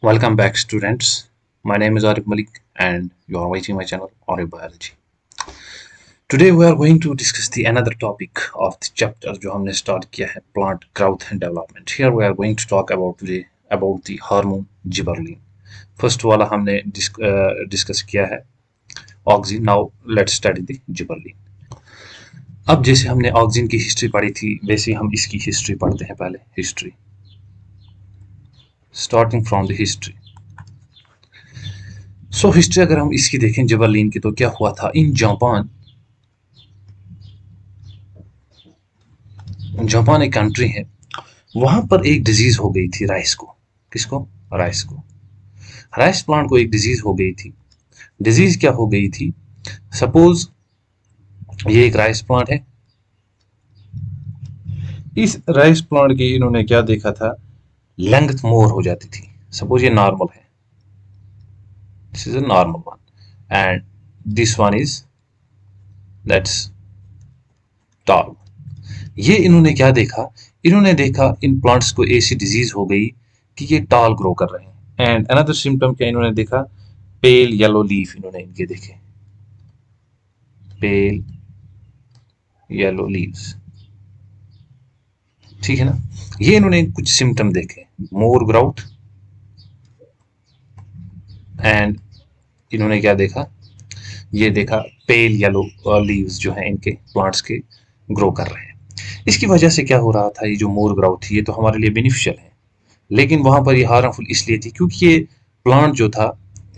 Welcome back, students. My name is Arif Malik, and you are watching my channel Arif Biology. Today we are going to discuss the another topic of the chapter जो हमने start किया है plant growth and development. Here we are going to talk about the hormone gibberellin. First वाला हमने discuss किया है auxin. Now let's study the gibberellin. अब जैसे हमने auxin की हिस्ट्री पढ़ी थी वैसे ही हम इसकी हिस्ट्री पढ़ते हैं पहले history starting from the history. So history अगर हम इसकी देखें जिबरलिन की तो क्या हुआ था इन जापान. जापान एक कंट्री है, वहां पर एक डिजीज हो गई थी राइस को. किसको? राइस को. राइस प्लांट को एक डिजीज हो गई थी. डिजीज क्या हो गई थी? सपोज ये एक राइस प्लांट है. इस राइस प्लांट की इन्होंने क्या देखा था, लेंथ मोर हो जाती थी. सपोज ये नॉर्मल है, this is a normal one and this one is that's tall. ये इन्होंने क्या देखा, इन्होंने देखा इन प्लांट्स को ऐसी डिजीज हो गई कि ये टॉल ग्रो कर रहे हैं. एंड अनदर सिम्टम क्या इन्होंने देखा, पेल येलो लीफ इन्होंने इनके देखे, पेल येलो लीव्स. ठीक है ना. ये इन्होंने कुछ सिम्टम देखे, मोर ग्राउट एंड इन्होंने क्या देखा, ये देखा पेल येलो लीव्स जो है इनके प्लांट्स के ग्रो कर रहे हैं. इसकी वजह से क्या हो रहा था, ये जो मोर ग्राउथ थी ये तो हमारे लिए बेनिफिशियल है, लेकिन वहां पर ये हार्मफुल इसलिए थी क्योंकि ये प्लांट जो था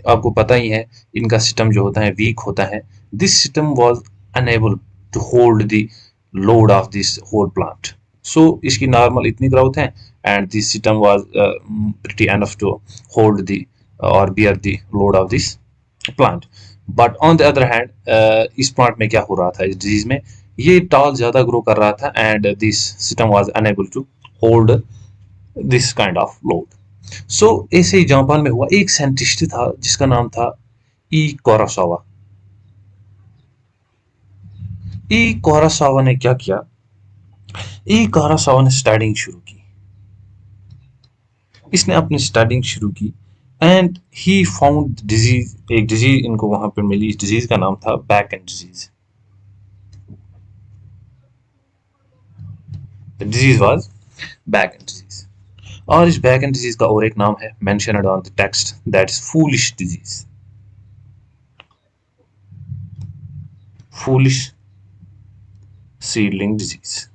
आपको पता ही है इनका सिस्टम जो होता है वीक होता है. This system was unable to hold the load of this whole plant. So इसकी नॉर्मल इतनी ग्रोथ है and this system was pretty enough to hold the और bear the load of this plant. But on the other hand इस plant में क्या हो रहा था, इस डिजीज में ये टॉल ज्यादा ग्रो कर रहा था and this system was unable to hold this kind of load. So ऐसे ही जापान में हुआ. एक साइंटिस्ट था जिसका नाम था ई कोरासावा. ई कोरासावा ने क्या किया, ई कोरासावा ने स्टडिंग शुरू की. इसने अपनी स्टडिंग शुरू की एंड ही फाउंड डिजीज. एक डिजीज इनको वहां पर मिली, इस डिजीज का नाम था back and disease. The disease was back and disease. और इस बैक एंड डिजीज का और एक नाम है mentioned on the text, that is foolish disease. Foolish seedling disease.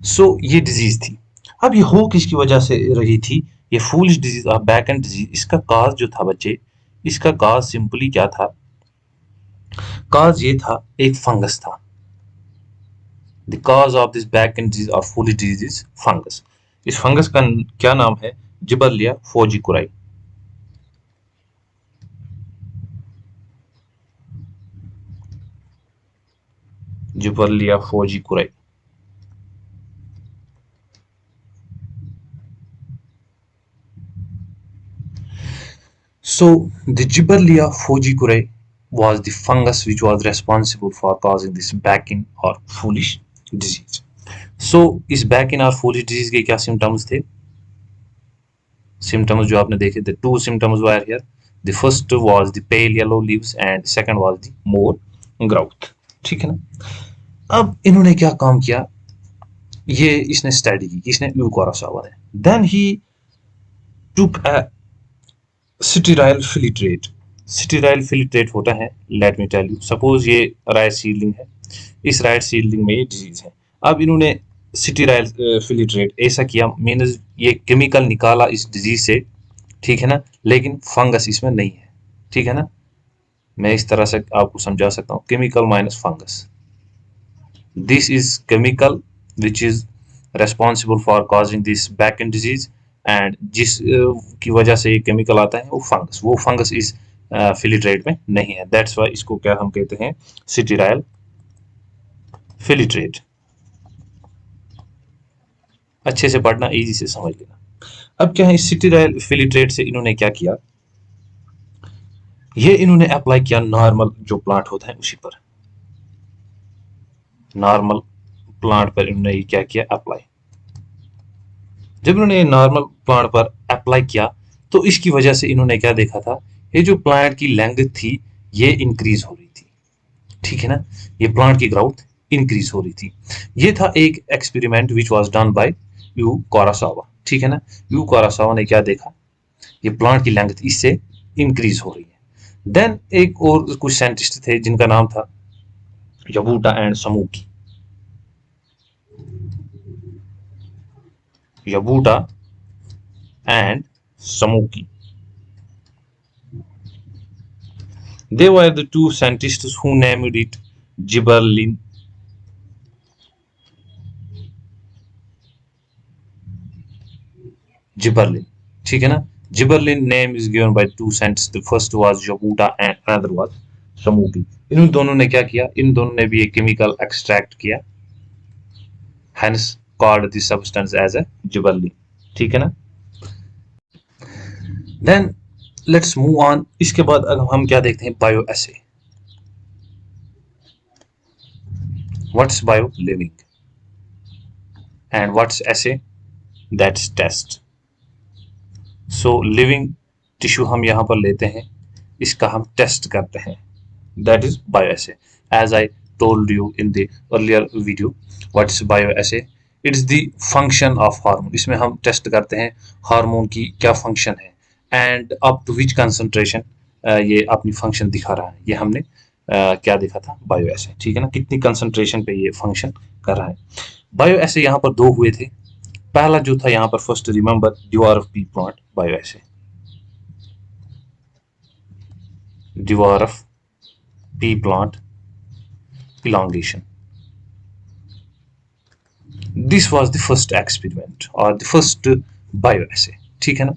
So ये डिजीज थी. अब ये हो किसकी वजह से रही थी, ये फूलिश डिजीज और बैक एंड डिजीज. इसका काज जो था बच्चे, इसका काज सिंपली क्या था, काज ये था एक फंगस था. The cause of this back and disease और फूलिश डिजीज इज फंगस. इस फंगस का क्या नाम है, जिबरलिया फोजिकुराई. जिबरलिया फोजिकुराई. So the Gibberella fogicurae was the fungus which was responsible for causing this back-in or foolish disease. So इस back-in और foolish disease के क्या symptoms थे? Symptoms जो आपने देखे, the two symptoms were here. The first was the pale yellow leaves and second was the more growth. ठीक है ना. अब इन्होंने क्या काम किया, ये इसने स्टडी की, इसने यूकोरासावा ने. Then he took a sterile filtrate. Sterile filtrate होता है, let me tell you, suppose ये राइट सीडलिंग है, इस राइट सीडलिंग में ये डिजीज है. अब इन्होंने स्टीराइल फिलिट्रेट ऐसा किया, मीन्स ये केमिकल निकाला इस डिजीज से, ठीक है ना, लेकिन फंगस इसमें नहीं है. ठीक है ना. मैं इस तरह से आपको समझा सकता हूँ, chemical minus fungus. This is chemical which is responsible for causing this back and disease and जिस की वजह से ये केमिकल आता है वो फंगस इस फिलिट्रेट में नहीं है. दैट्स वाई इसको क्या हम कहते हैं, सिटीराइल फिलिट्रेट. अच्छे से पढ़ना, इजी से समझ लेना. अब क्या है, इस सिटीराइल फिलिट्रेट से इन्होंने क्या किया, ये इन्होंने अप्लाई किया नॉर्मल जो प्लांट होता है उसी पर. नॉर्मल प्लांट पर इन्होंने क्या किया, अप्लाई. जब इन्होंने नॉर्मल प्लांट पर अप्लाई किया तो इसकी वजह से इन्होंने क्या देखा था, ये जो प्लांट की लेंथ थी ये इंक्रीज हो रही थी, ठीक है ना, ये प्लांट की ग्रोथ इंक्रीज हो रही थी। ये था एक experiment which was done by यू कोरासावा, ठीक है ना। यू कोरासावा ने क्या देखा, ये प्लांट की लेंथ इससे इंक्रीज हो रही है। देन एक और कुछ साइंटिस्ट थे जिनका नाम था Yabuta and Sumiki, Yabuta and Sumiki. They were the two scientists who named it gibberellin. Gibberellin, ठीक है ना। Gibberellin name is given by two scientists. The first was Jabuta and another was Samuki. इन दोनों ने क्या किया, इन दोनों ने भी एक केमिकल एक्सट्रैक्ट किया, hence called the substance as a gibberellin, ठीक है ना। Then let's move on. इसके बाद अगर हम क्या देखते हैं, bio essay. What's bio? Living. And what's assay? That's test. So living tissue हम यहाँ पर लेते हैं, इसका हम टेस्ट करते हैं, that is bioassay. As I told you in the earlier video, what is bioassay, it is the function of hormone. इसमें हम टेस्ट करते हैं हार्मोन की क्या फंक्शन है and up to which concentration ये अपनी फंक्शन दिखा रहा है। ये हमने क्या देखा था, बायोएसे, ठीक है ना, कितनी कंसंट्रेशन पे ये फंक्शन कर रहा है। बायोएसे यहाँ पर दो हुए थे। पहला जो था यहाँ पर, first remember dwarf pea plant bioassay, dwarf pea plant elongation. This was the first experiment और द फर्स्ट बायोएसे, ठीक है ना।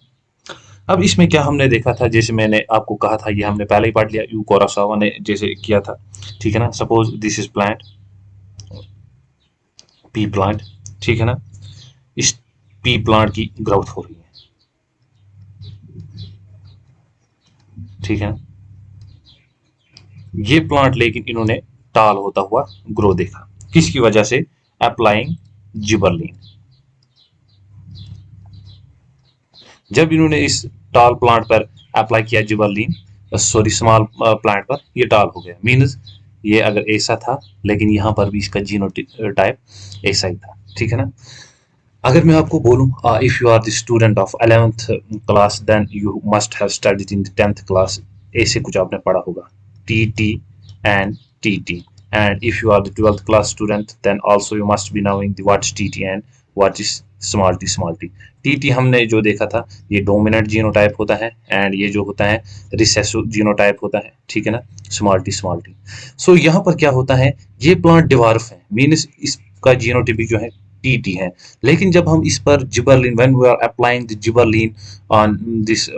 अब इसमें क्या हमने देखा था, जैसे मैंने आपको कहा था, ये हमने पहले ही पढ़ लिया, यू कोरासावा ने जैसे किया था, ठीक है ना। Suppose this is plant, P plant, ठीक है ना। इस पी प्लांट की ग्रोथ हो रही है, ठीक है ना। ये प्लांट लेकिन इन्होंने टाल होता हुआ ग्रो देखा, किसकी वजह से, अप्लाइंग जिबरलिन। जब इन्होंने इस टाल प्लांट पर अप्लाई किया जिबरलिन, सॉरी स्मॉल प्लांट पर, ये टाल हो गया, मीन्स ये अगर ऐसा था लेकिन यहाँ पर भी इसका जीनोटाइप ऐसा ही था, ठीक है ना। अगर मैं आपको बोलूं, if you are the student of 11th class then you must have studied in the 10th class, ऐसे कुछ आपने पढ़ा होगा, T T and T T. And if you are the 12th class student then also you must be knowing the what is T T and what is small T, small T. T T हमने जो देखा था, ये dominant genotype होता है and ये जो होता है रिसेसिव जीनोटाइप होता है, ठीक है ना, स्मॉल टी, स्मॉल टी। सो यहाँ पर क्या होता है, ये प्लांट डिवार्फ है, मीन्स इसका जीनोटाइप जो है टी है। लेकिन जब हम इस पर gibberellin, when we are applying the gibberellin on this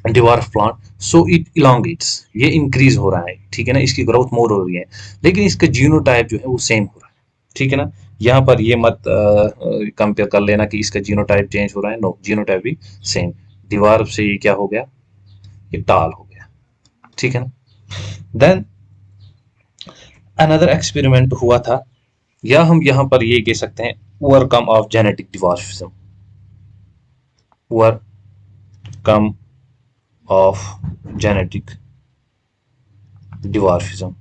dwarf plant, so it elongates, ये इंक्रीज हो रहा है, ठीक है ना, इसकी ग्रोथ मोर हो रही है, लेकिन इसका जीनोटाइप जो है वो सेम हो रहा है, ठीक है ना। यहाँ पर ये मत कंपेयर कर लेना कि इसका जीनोटाइप चेंज हो रहा है, नो, जीनोटाइप भी सेम। डिवार्फ से ये क्या हो गया, ये टाल हो गया, ठीक है ना। देन अनदर एक्सपेरिमेंट हुआ था, या हम यहाँ पर ये कह सकते हैं overcome of genetic dwarfism, overcome of genetic dwarfism.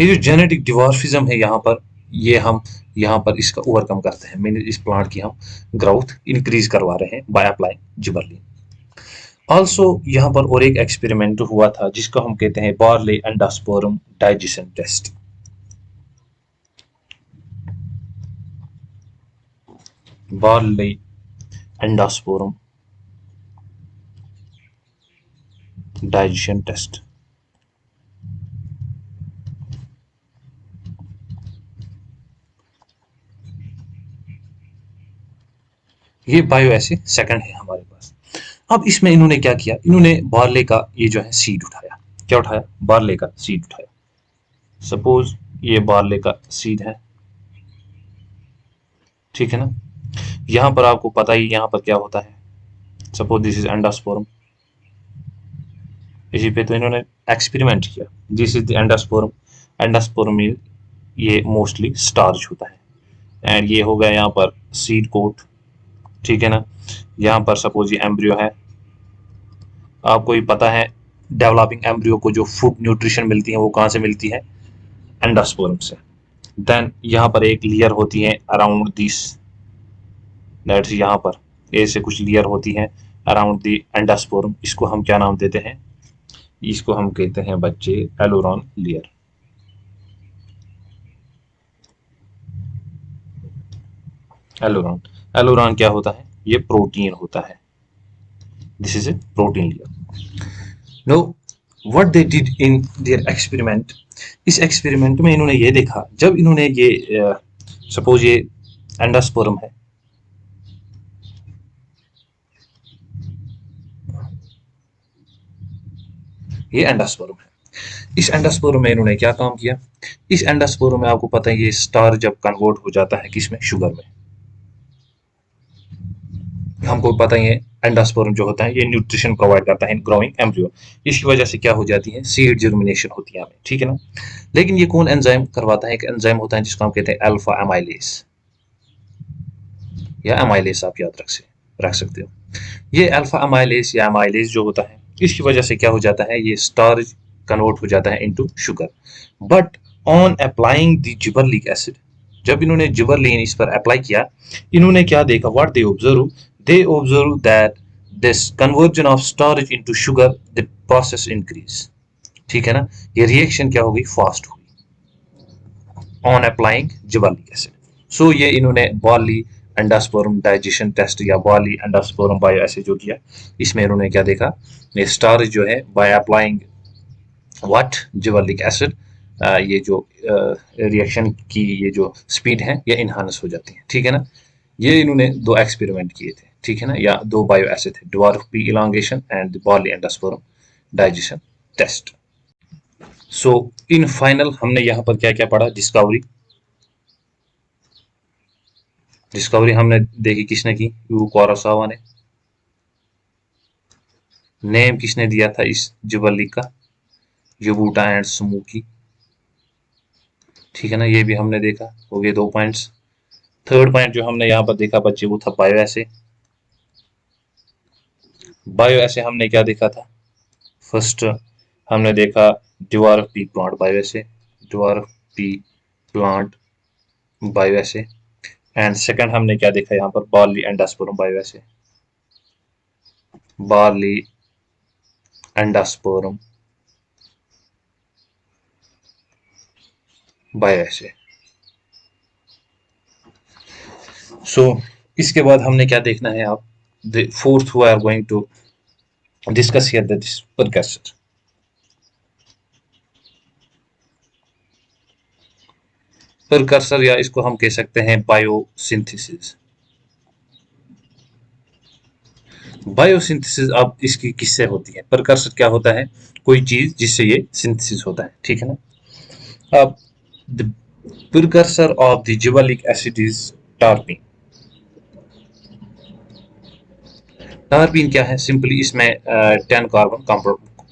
ये जो जेनेटिक डिवार्फिज्म है यहाँ पर, ये हम यहाँ पर इसका ओवरकम करते हैं, मीन इस प्लांट की हम ग्रोथ इंक्रीज करवा रहे हैं बाय अप्लाइंग जिबरलिन। ऑल्सो यहाँ पर और एक एक्सपेरिमेंट हुआ था जिसको हम कहते हैं barley endosperm digestion test. Barley endosperm digestion test. ये बायोएसे सेकंड है हमारे पास। अब इसमें इन्होंने क्या किया, इन्होंने बार्ले का ये जो है सीड उठाया, क्या उठाया, बार्ले का सीड उठाया। सपोज ये बार्ले का सीड है, ठीक है ना। यहां पर आपको पता ही यहाँ पर क्या होता है, सपोज दिस इज एंडोस्पोरम, इसी पे तो इन्होंने एक्सपेरिमेंट किया, दिस इज द एंडोस्पोरम। एंडोस्पोरम में ये मोस्टली स्टार्च होता है, एंड ये हो गया यहाँ पर सीड कोट, ठीक है ना। यहाँ पर सपोज ये एम्ब्रियो है, आपको ही पता है डेवलपिंग एम्ब्रियो को जो फूड न्यूट्रिशन मिलती है वो कहाँ से मिलती है, एंडोस्पर्म से। देन यहाँ पर एक लेयर होती है अराउंड दिस, दैट्स यहाँ पर ऐसे कुछ लेयर होती है अराउंड द एंडोस्पर्म, इसको हम क्या नाम देते हैं, इसको हम कहते हैं बच्चे एलोरॉन लेयर। एलोरॉन, एलोरॉन क्या होता है, ये प्रोटीन होता है, this is a protein layer. No, what they did in their experiment, इस एक्सपेरिमेंट में इन्होंने ये देखा, जब इन्होंने ये सपोज ये एंडोस्पर्म है, ये एंडोस्पर्म है, इस एंडोस्पर्म में इन्होंने क्या काम किया, इस एंडोस्पर्म में आपको पता है ये स्टार जब कन्वर्ट हो जाता है किसमें, शुगर में, हमको पता ही है एंडोस्पर्म जो होता है ये न्यूट्रिशन प्रोवाइड करता है इन ग्रोइंग एम्ब्रियो, इसकी वजह से क्या हो जाती है, सीड जर्मिनेशन होती है हमें, ठीक है ना। लेकिन ये कौन एंजाइम करवाता है, एक एंजाइम होता है जिसको हम कहते हैं अल्फा एमाइलेज, या एमाइलेज आप याद रख सकते हो। ये अल्फा अमाइलेज या अमाइलेज जो होता है इसकी वजह से क्या हो जाता है, ये स्टार्च कन्वर्ट हो जाता है into sugar. But on applying the gibberellic acid, जब इन्होंने जिबरलिन इस पर अप्लाई किया, इन्होंने क्या देखा, what they observe that this conversion of starch into sugar the process increase, ठीक है ना, ये रिएक्शन क्या होगी, फास्ट होगी ऑन अप्लाइंग जिबरलिक एसिड। सो ये इन्होंने बॉली एंडोस्पर्म डाइजेशन टेस्ट या बॉली एंडोस्पर्म बायो ऐसे जो किया, इसमें इन्होंने क्या देखा, ये स्टार्च जो है बाय अप्लाइंग व्हाट, जिबरलिक एसिड, ये जो रिएक्शन की ये जो स्पीड है ये इनहांस हो जाती है, ठीक है ना। ये इन्होंने दो एक्सपेरिमेंट किए थे, ठीक है ना, या दो बायो ऐसे थे, dwarf pea elongation and barley endosperm digestion test. So in final हमने यहाँ पर क्या क्या पढ़ा, डिस्कवरी, डिस्कवरी हमने देखी किसने की, यू कुरोसावा ने। नेम किसने दिया था इस जिबरलिक का, युबूटा एंड स्मोकी, ठीक है ना, ये भी हमने देखा, हो गए 2 पॉइंट्स। थर्ड पॉइंट जो हमने यहाँ पर देखा बच्चे वो था बायो ऐसे, बायो ऐसे हमने क्या देखा था, फर्स्ट हमने देखा dwarf pea plant bioassay, dwarf pea plant bioassay, and second हमने क्या देखा यहाँ पर, barley endosperm bioassay, barley endosperm bioassay. So इसके बाद हमने क्या देखना है, आप the fourth we are going to discuss here that is precursor. Precursor या इसको हम कह सकते हैं बायोसिंथेसिस। बायोसिंथेसिस अब इसकी किससे होती है, प्रिकर्सर क्या होता है, कोई चीज जिससे ये सिंथेसिस होता है, ठीक है ना। अब the precursor of the gibberellic acid is terpene. Terpene क्या है, सिंपली इसमें 10 कार्बन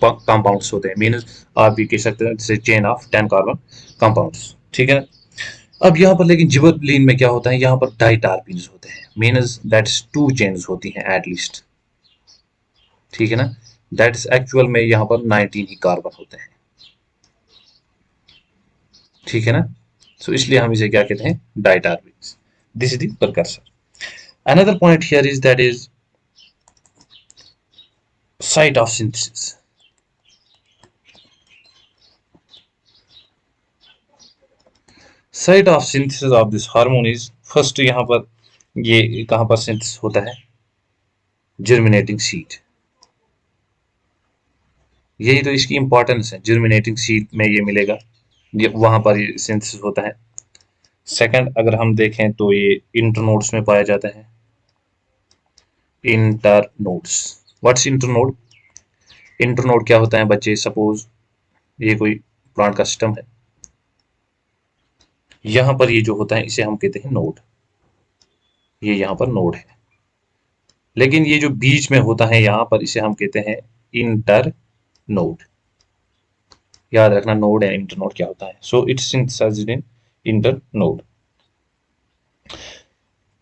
कंपाउंड्स होते हैं, मीन्स आप भी कह सकते हैं जैसे चेन ऑफ 10 कार्बन कंपाउंड्स, ठीक है ना। अब यहाँ पर लेकिन जिबरलिन में क्या होता है, यहाँ पर डाई टार्पिन्स होते हैं, मीन्स दैट्स 2 चेन्स होती हैं एटलीस्ट, ठीक है ना। दैट्स एक्चुअल में यहाँ पर 19 ही कार्बन होते हैं, ठीक है ना। सो इसलिए हम इसे क्या कहते हैं, diterpenes, this is the precursor. Another point here is that is site of synthesis. Site of synthesis of this hormone is, first यहाँ पर ये कहाँ पर सिंथेसिस होता है, जर्मिनेटिंग सीड, यही तो इसकी इंपॉर्टेंस है, जर्मिनेटिंग सीड में ये मिलेगा, ये वहां पर ये सिंथेसिस होता है। सेकंड अगर हम देखें तो ये इंटरनोड्स में पाया जाता है, इंटरनोड्स, व्हाट्स इंटरनोड, इंटरनोड क्या होता है बच्चे, सपोज ये कोई प्लांट का सिस्टम है, यहाँ पर ये जो होता है इसे हम कहते हैं नोड, ये यहाँ पर नोड है, लेकिन ये जो बीच में होता है यहाँ पर इसे हम कहते हैं इंटर नोड, याद रखना नोड या इंटर नोड क्या होता है। So it's synthesised in internode.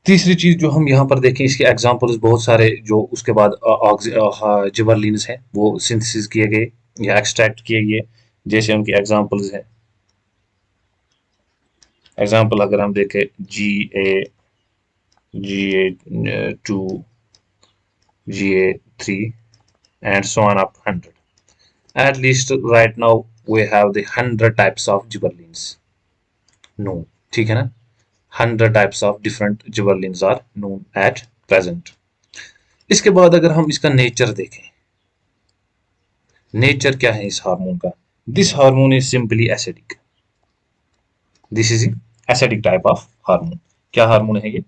तीसरी चीज जो हम यहाँ पर देखें, इसके एग्जांपल्स बहुत सारे जो उसके बाद जिबरलिन्स हैं वो सिंथेसिस किए गए या एक्सट्रैक्ट किए गए, जैसे उनकी एग्जांपल्स हैं। एग्जांपल अगर हम देखें, Ga2, Ga3 and so on up to 100. At least right now we have the 100 types of gibberellins known, ठीक है ना। 100 types of different gibberellins are known at present. इसके बाद अगर हम इसका नेचर देखें, नेचर क्या है इस हार्मोन का, this hormone is simply acidic, this is acidic type of hormone. क्या हार्मोन है ये,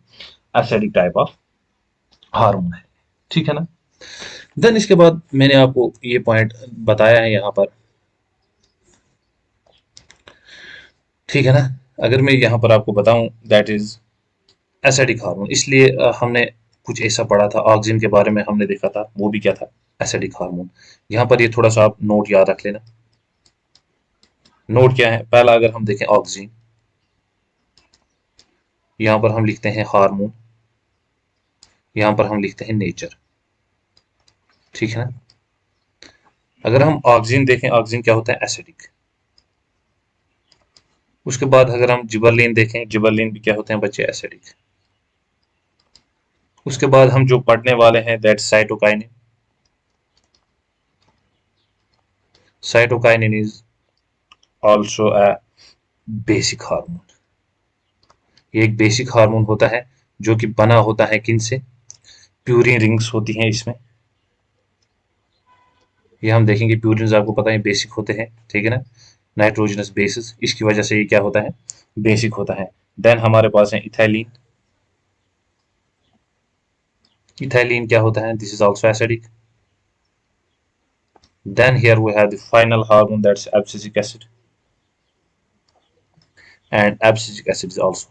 एसिडिक टाइप ऑफ हार्मोन है, ठीक है ना। देन इसके बाद मैंने आपको ये पॉइंट बताया है यहाँ पर, ठीक है ना। अगर मैं यहाँ पर आपको बताऊं, दैट इज एसिडिक हार्मोन, इसलिए हमने कुछ ऐसा पढ़ा था ऑक्सिन के बारे में, हमने देखा था वो भी क्या था, एसिडिक हार्मोन। यहाँ पर ये थोड़ा सा आप नोट याद रख लेना। नोट क्या है, पहला अगर हम देखें ऑक्सिन, यहाँ पर हम लिखते हैं हार्मोन, यहाँ पर हम लिखते हैं नेचर, ठीक है ना। अगर हम ऑक्सिन देखें, ऑक्सिन क्या होता है, एसिडिक। उसके बाद अगर हम जिबरलिन देखें, जिबरलिन भी क्या होते हैं बच्चे, एसिडिक। उसके बाद हम जो पढ़ने वाले हैं, that cytokinin. Cytokinin is also a basic hormone. ये एक बेसिक हार्मोन होता है जो कि बना होता है किन से, प्यूरिन रिंग्स होती हैं इसमें। ये हम देखेंगे, प्यूरिन आपको पता है बेसिक होते हैं, ठीक है ना, नाइट्रोजनस बेसिस, इसकी वजह से ये क्या होता है, बेसिक होता है। देन हमारे पास है इथाइलिन। इथाइलिन क्या होता है, this is also acidic. Then here we have the final hormone, that's abscisic acid, and abscisic acid is also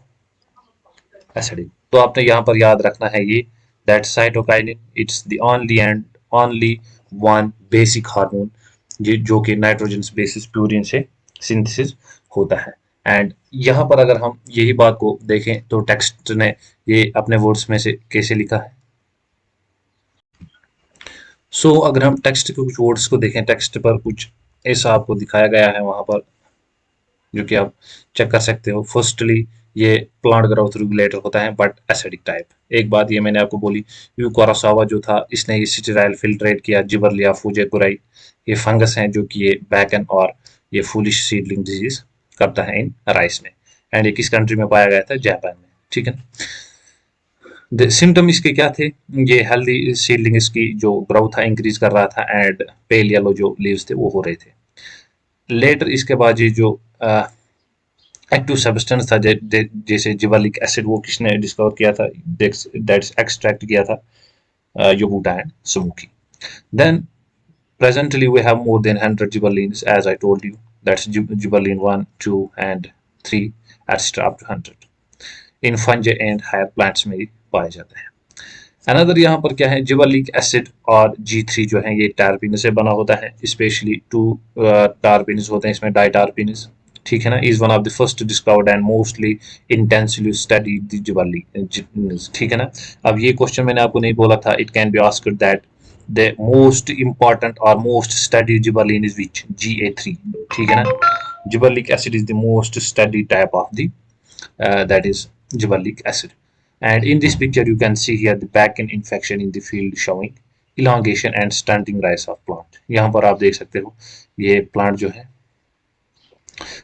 acidic. तो आपने यहाँ पर याद रखना है ये, that cytokinin it's the only and only one basic hormone जो कि नाइट्रोजन बेसिस प्यूरिन से सिंथेसिस होता है। एंड यहाँ पर अगर हम यही बात को देखें तो टेक्स्ट ने ये अपने वर्ड्स में से कैसे लिखा है। अगर हम टेक्स्ट के कुछ वर्ड्स को देखें, टेक्स्ट पर कुछ ऐसा आपको दिखाया गया है वहां पर, जो कि आप चेक कर सकते हो। फर्स्टली ये प्लांट ग्रोथ रेगुलेटर होता है बट एसिडिक टाइप। एक बात ये मैंने आपको बोली, यू कोरासावा जो था इसने ये स्टेराइल फिल्ट्रेट किया जिबरलिया फुजेकुराई, ये फंगस हैं जो कि ये बैकन और ये फूलिश सीडलिंग डिजीज करता है इन राइस में। एंड ये किस कंट्री में पाया गया था, जापान में, ठीक है। सिम्टम इसके क्या थे, ये हेल्दी सीडलिंग इसकी जो ग्रोथ था इंक्रीज कर रहा था, एंड पेल येलो जो लीव्स थे वो हो रहे थे। लेटर इसके बाद ये जो एक्टिव सब्सटेंस था, जैसे जिबरलिक एसिड, वो किसने डिस्कवर किया था, दैट्स एक्सट्रैक्ट किया था Yabuta and Sumiki. Then presently we have more than 100 gibberellins, as I told you, that's gibberellin 1, 2 and 3 etc up to 100 in fungi and higher plants में पाए जाते हैं। अनदर यहाँ पर क्या है, जिबरलिक एसिड और G3 जो है ये टारपीन से बना होता है, स्पेशली 2 टारपीन्स होते हैं इसमें, डाइटारपीन्स, ठीक है ना, is one of the first discovered and mostly intensively studied the gibberellic, ठीक है ना। अब ये क्वेश्चन मैंने आपको नहीं बोला था, it can be asked that the most important और most studied gibberellin is which, Ga3, ठीक है ना। Gibberellic acid is the most studied type of the that is gibberellic acid. And in this picture you can see here the back end infection in the field showing elongation and stunting rise of plant। यहाँ पर आप देख सकते हो ये plant जो है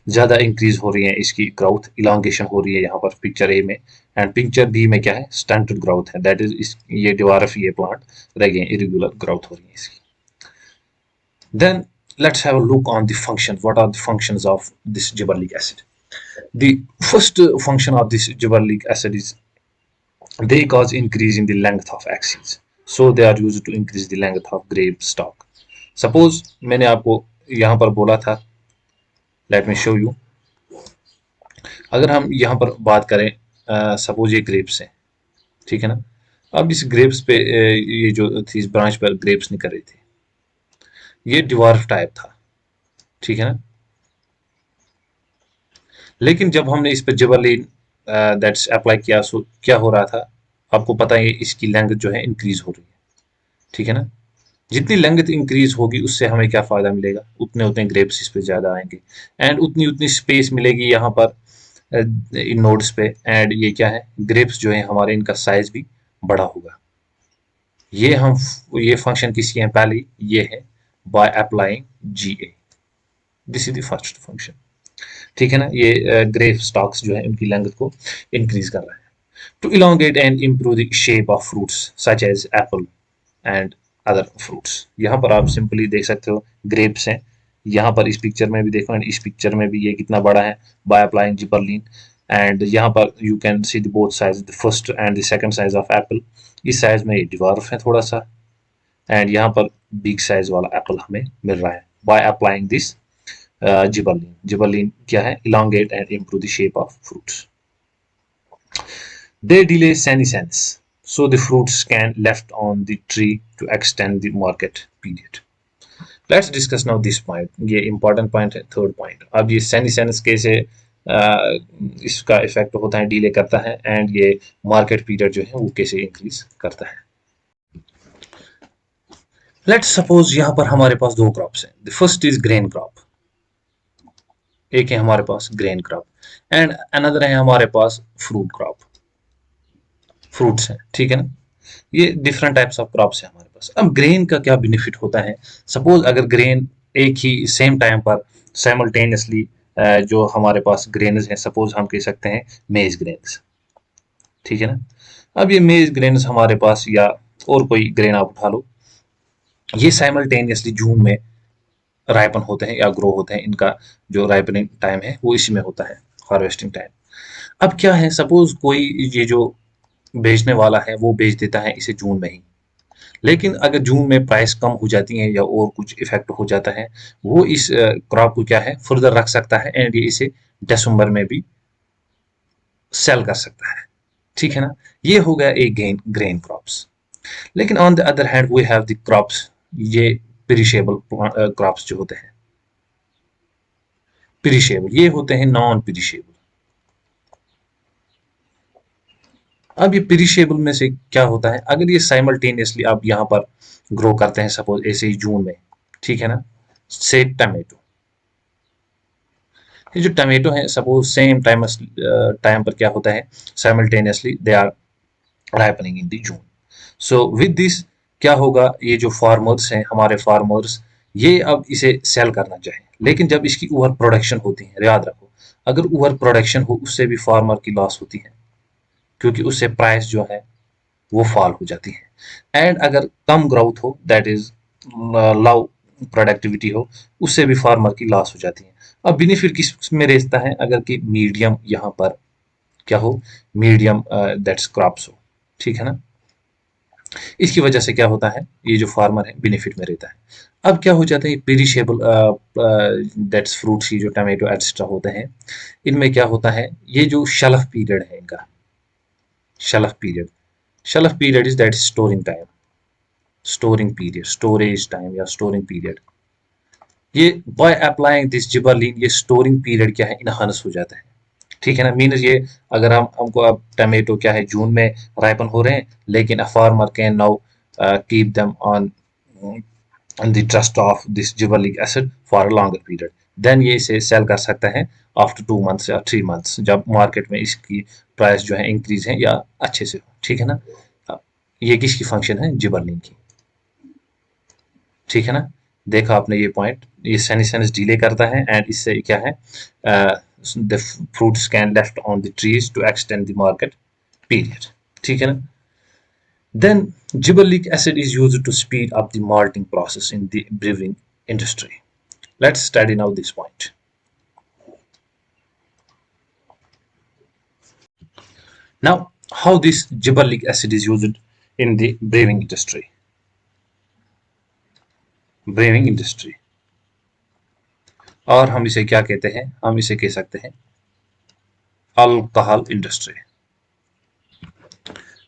ज्यादा इंक्रीज हो रही है, इसकी ग्रोथ इलांगेशन हो रही है यहाँ पर पिक्चर ए में, एंड पिक्चर बी में क्या है, स्टंटेड ग्रोथ है, दैट इज ये डिवार्फ ये प्लांट रह गए, इरेगुलर ग्रोथ हो रही है इसकी। Then let's have a look on the functions, what are the functions of this gibberellic acid। The first function of this gibberellic acid is they cause increase in the length of axils, so they are used to increase the length of grape stalk। Suppose मैंने आपको यहाँ पर बोला था, let me show you, अगर हम यहाँ पर बात करें, सपोज ये ग्रेप्स है, ठीक है ना। अब इस ग्रेप्स पे ये जो थी इस ब्रांच पर ग्रेप्स निकल रही थी, ये डिवार्फ टाइप था, ठीक है ना। लेकिन जब हमने इस पर जिबरलिन दैट्स अप्लाई किया, सो क्या हो रहा था आपको पता है, इसकी लेंथ जो है इंक्रीज हो रही है, ठीक है ना। जितनी लेंथ इंक्रीज होगी उससे हमें क्या फायदा मिलेगा, उतने उतने ग्रेप्स इस पे ज्यादा आएंगे, एंड उतनी उतनी स्पेस मिलेगी यहाँ पर इन नोड्स पे, एंड ये क्या है, ग्रेप्स जो है हमारे, इनका साइज भी बड़ा होगा। ये हम ये फंक्शन किसकी है, पहले ये है by applying G A, this is the first function, ठीक है ना। ये ग्रेप स्टॉक्स जो है उनकी लेंथ को इंक्रीज कर रहा है to elongate and improve the shape of fruits such as apple and other fruits. यहाँ पर आप सिंपली देख सकते हो ग्रेप्स हैं, यहाँ पर इस पिक्चर में भी देखो, एंड इस पिक्चर में भी ये कितना बड़ा है बाय अप्लाइंग जिबरलिन, एंड यहाँ पर you can see the both size, the first and the second size of Apple. इस साइज में ये डिवार्फ है थोड़ा सा, एंड यहाँ पर बिग साइज वाला एप्पल हमें मिल रहा है by applying this gibberellin. Gibberellin क्या है, elongate and improve the shape of fruits. They delay senescence, so the fruits can left on the tree to extend the market period. Let's discuss now this point. ये important point है, third point. अब ये senescence कैसे इसका effect होता है, delay करता है, एंड ये मार्केट पीरियड जो है वो कैसे इंक्रीज करता है। लेट्स सपोज यहाँ पर हमारे पास दो क्रॉप्स हैं। The first is grain crop, एक है हमारे पास ग्रेन क्रॉप, एंड अनदर है हमारे पास फ्रूट क्रॉप, फ्रूट्स हैं, ठीक है ना। ये डिफरेंट टाइप्स ऑफ क्रॉप्स है हमारे पास। अब ग्रेन का क्या बेनिफिट होता है, सपोज अगर ग्रेन एक ही सेम टाइम पर साइमल्टेनियसली जो हमारे पास ग्रेन्स हैं, सपोज हम कह सकते हैं मेज ग्रेन्स, ठीक है ना। अब ये मेज ग्रेन्स हमारे पास, या और कोई ग्रेन आप उठा लो, ये साइमल्टेनियसली जून में राइपन होते हैं या ग्रो होते हैं, इनका जो राइपनिंग टाइम है वो इसी में होता है, हार्वेस्टिंग टाइम। अब क्या है, सपोज कोई ये जो बेचने वाला है वो बेच देता है इसे जून में ही, लेकिन अगर जून में प्राइस कम हो जाती है या और कुछ इफेक्ट हो जाता है, वो इस क्रॉप को क्या है फर्दर रख सकता है, एंड ये इसे दिसंबर में भी सेल कर सकता है, ठीक है ना। ये हो गया एक ग्रेन क्रॉप्स। लेकिन on the other hand we have the crops, ये पेरिशेबल क्रॉप्स जो होते हैं, पेरिशेबल, ये होते हैं नॉन पेरिशेबल। अब ये पेरिशेबल में से क्या होता है, अगर ये साइमल्टेनियसली आप यहाँ पर ग्रो करते हैं, सपोज ऐसे ही जून में, ठीक है ना, से टमेटो, ये जो टमेटो है सपोज सेम टाइम पर क्या होता है, simultaneously they are ripening in the June. So with this क्या होगा, ये जो फार्मर्स हैं हमारे फार्मर्स, ये अब इसे सेल करना चाहें, लेकिन जब इसकी ओवर प्रोडक्शन होती है, याद रखो अगर ओवर प्रोडक्शन हो उससे भी फार्मर की लॉस होती है, क्योंकि उससे प्राइस जो है वो फॉल हो जाती है, एंड अगर कम ग्रोथ हो, दैट इज लो प्रोडक्टिविटी हो, उससे भी फार्मर की लॉस हो जाती है। अब बेनिफिट किस में रहता है, अगर कि मीडियम यहाँ पर क्या हो, मीडियम दैट्स क्रॉप्स हो, ठीक है ना। इसकी वजह से क्या होता है, ये जो फार्मर है बेनिफिट में रहता है। अब क्या हो जाता है, पेरिशेबल दैट्स फ्रूट्स, ये जो टमाटो एटसेट्रा होते हैं, इनमें क्या होता है, ये जो शेल्फ पीरियड है इनका, shelf period, shelf period is that storing time, storing period, storage time या स्टोरिंग पीरियड, ये बाय अप्लाइंग दिस जिबरलिन, ये स्टोरिंग पीरियड क्या है, इनहांस हो जाता है, ठीक है ना। मीन्स ये अगर हमको अब टमेटो क्या है जून में राइपन हो रहे हैं, लेकिन a farmer can now keep them on the trust of this gibberellic acid for a longer period, then ये इसे सेल कर सकता है आफ्टर 2 मंथ्स या 3 मंथ्स, जब मार्केट में इसकी प्राइस जो है इंक्रीज है या अच्छे से हो, ठीक है ना। ये किसकी फंक्शन है, जिबरलिन की, ठीक है ना। देखा आपने ये पॉइंट, ये सेनेसेंस डिले करता है, एंड इससे क्या है, the fruits can left on the trees to extend the market period, ठीक है ना। Then gibberellic acid is used to speed up the malting process in the brewing industry. Let's study now this point. Now, how this gibberellic acid is used in the brewing industry? Braving industry, और हम इसे क्या कहते हैं, हम इसे कह सकते हैं अल्कोहल इंडस्ट्री।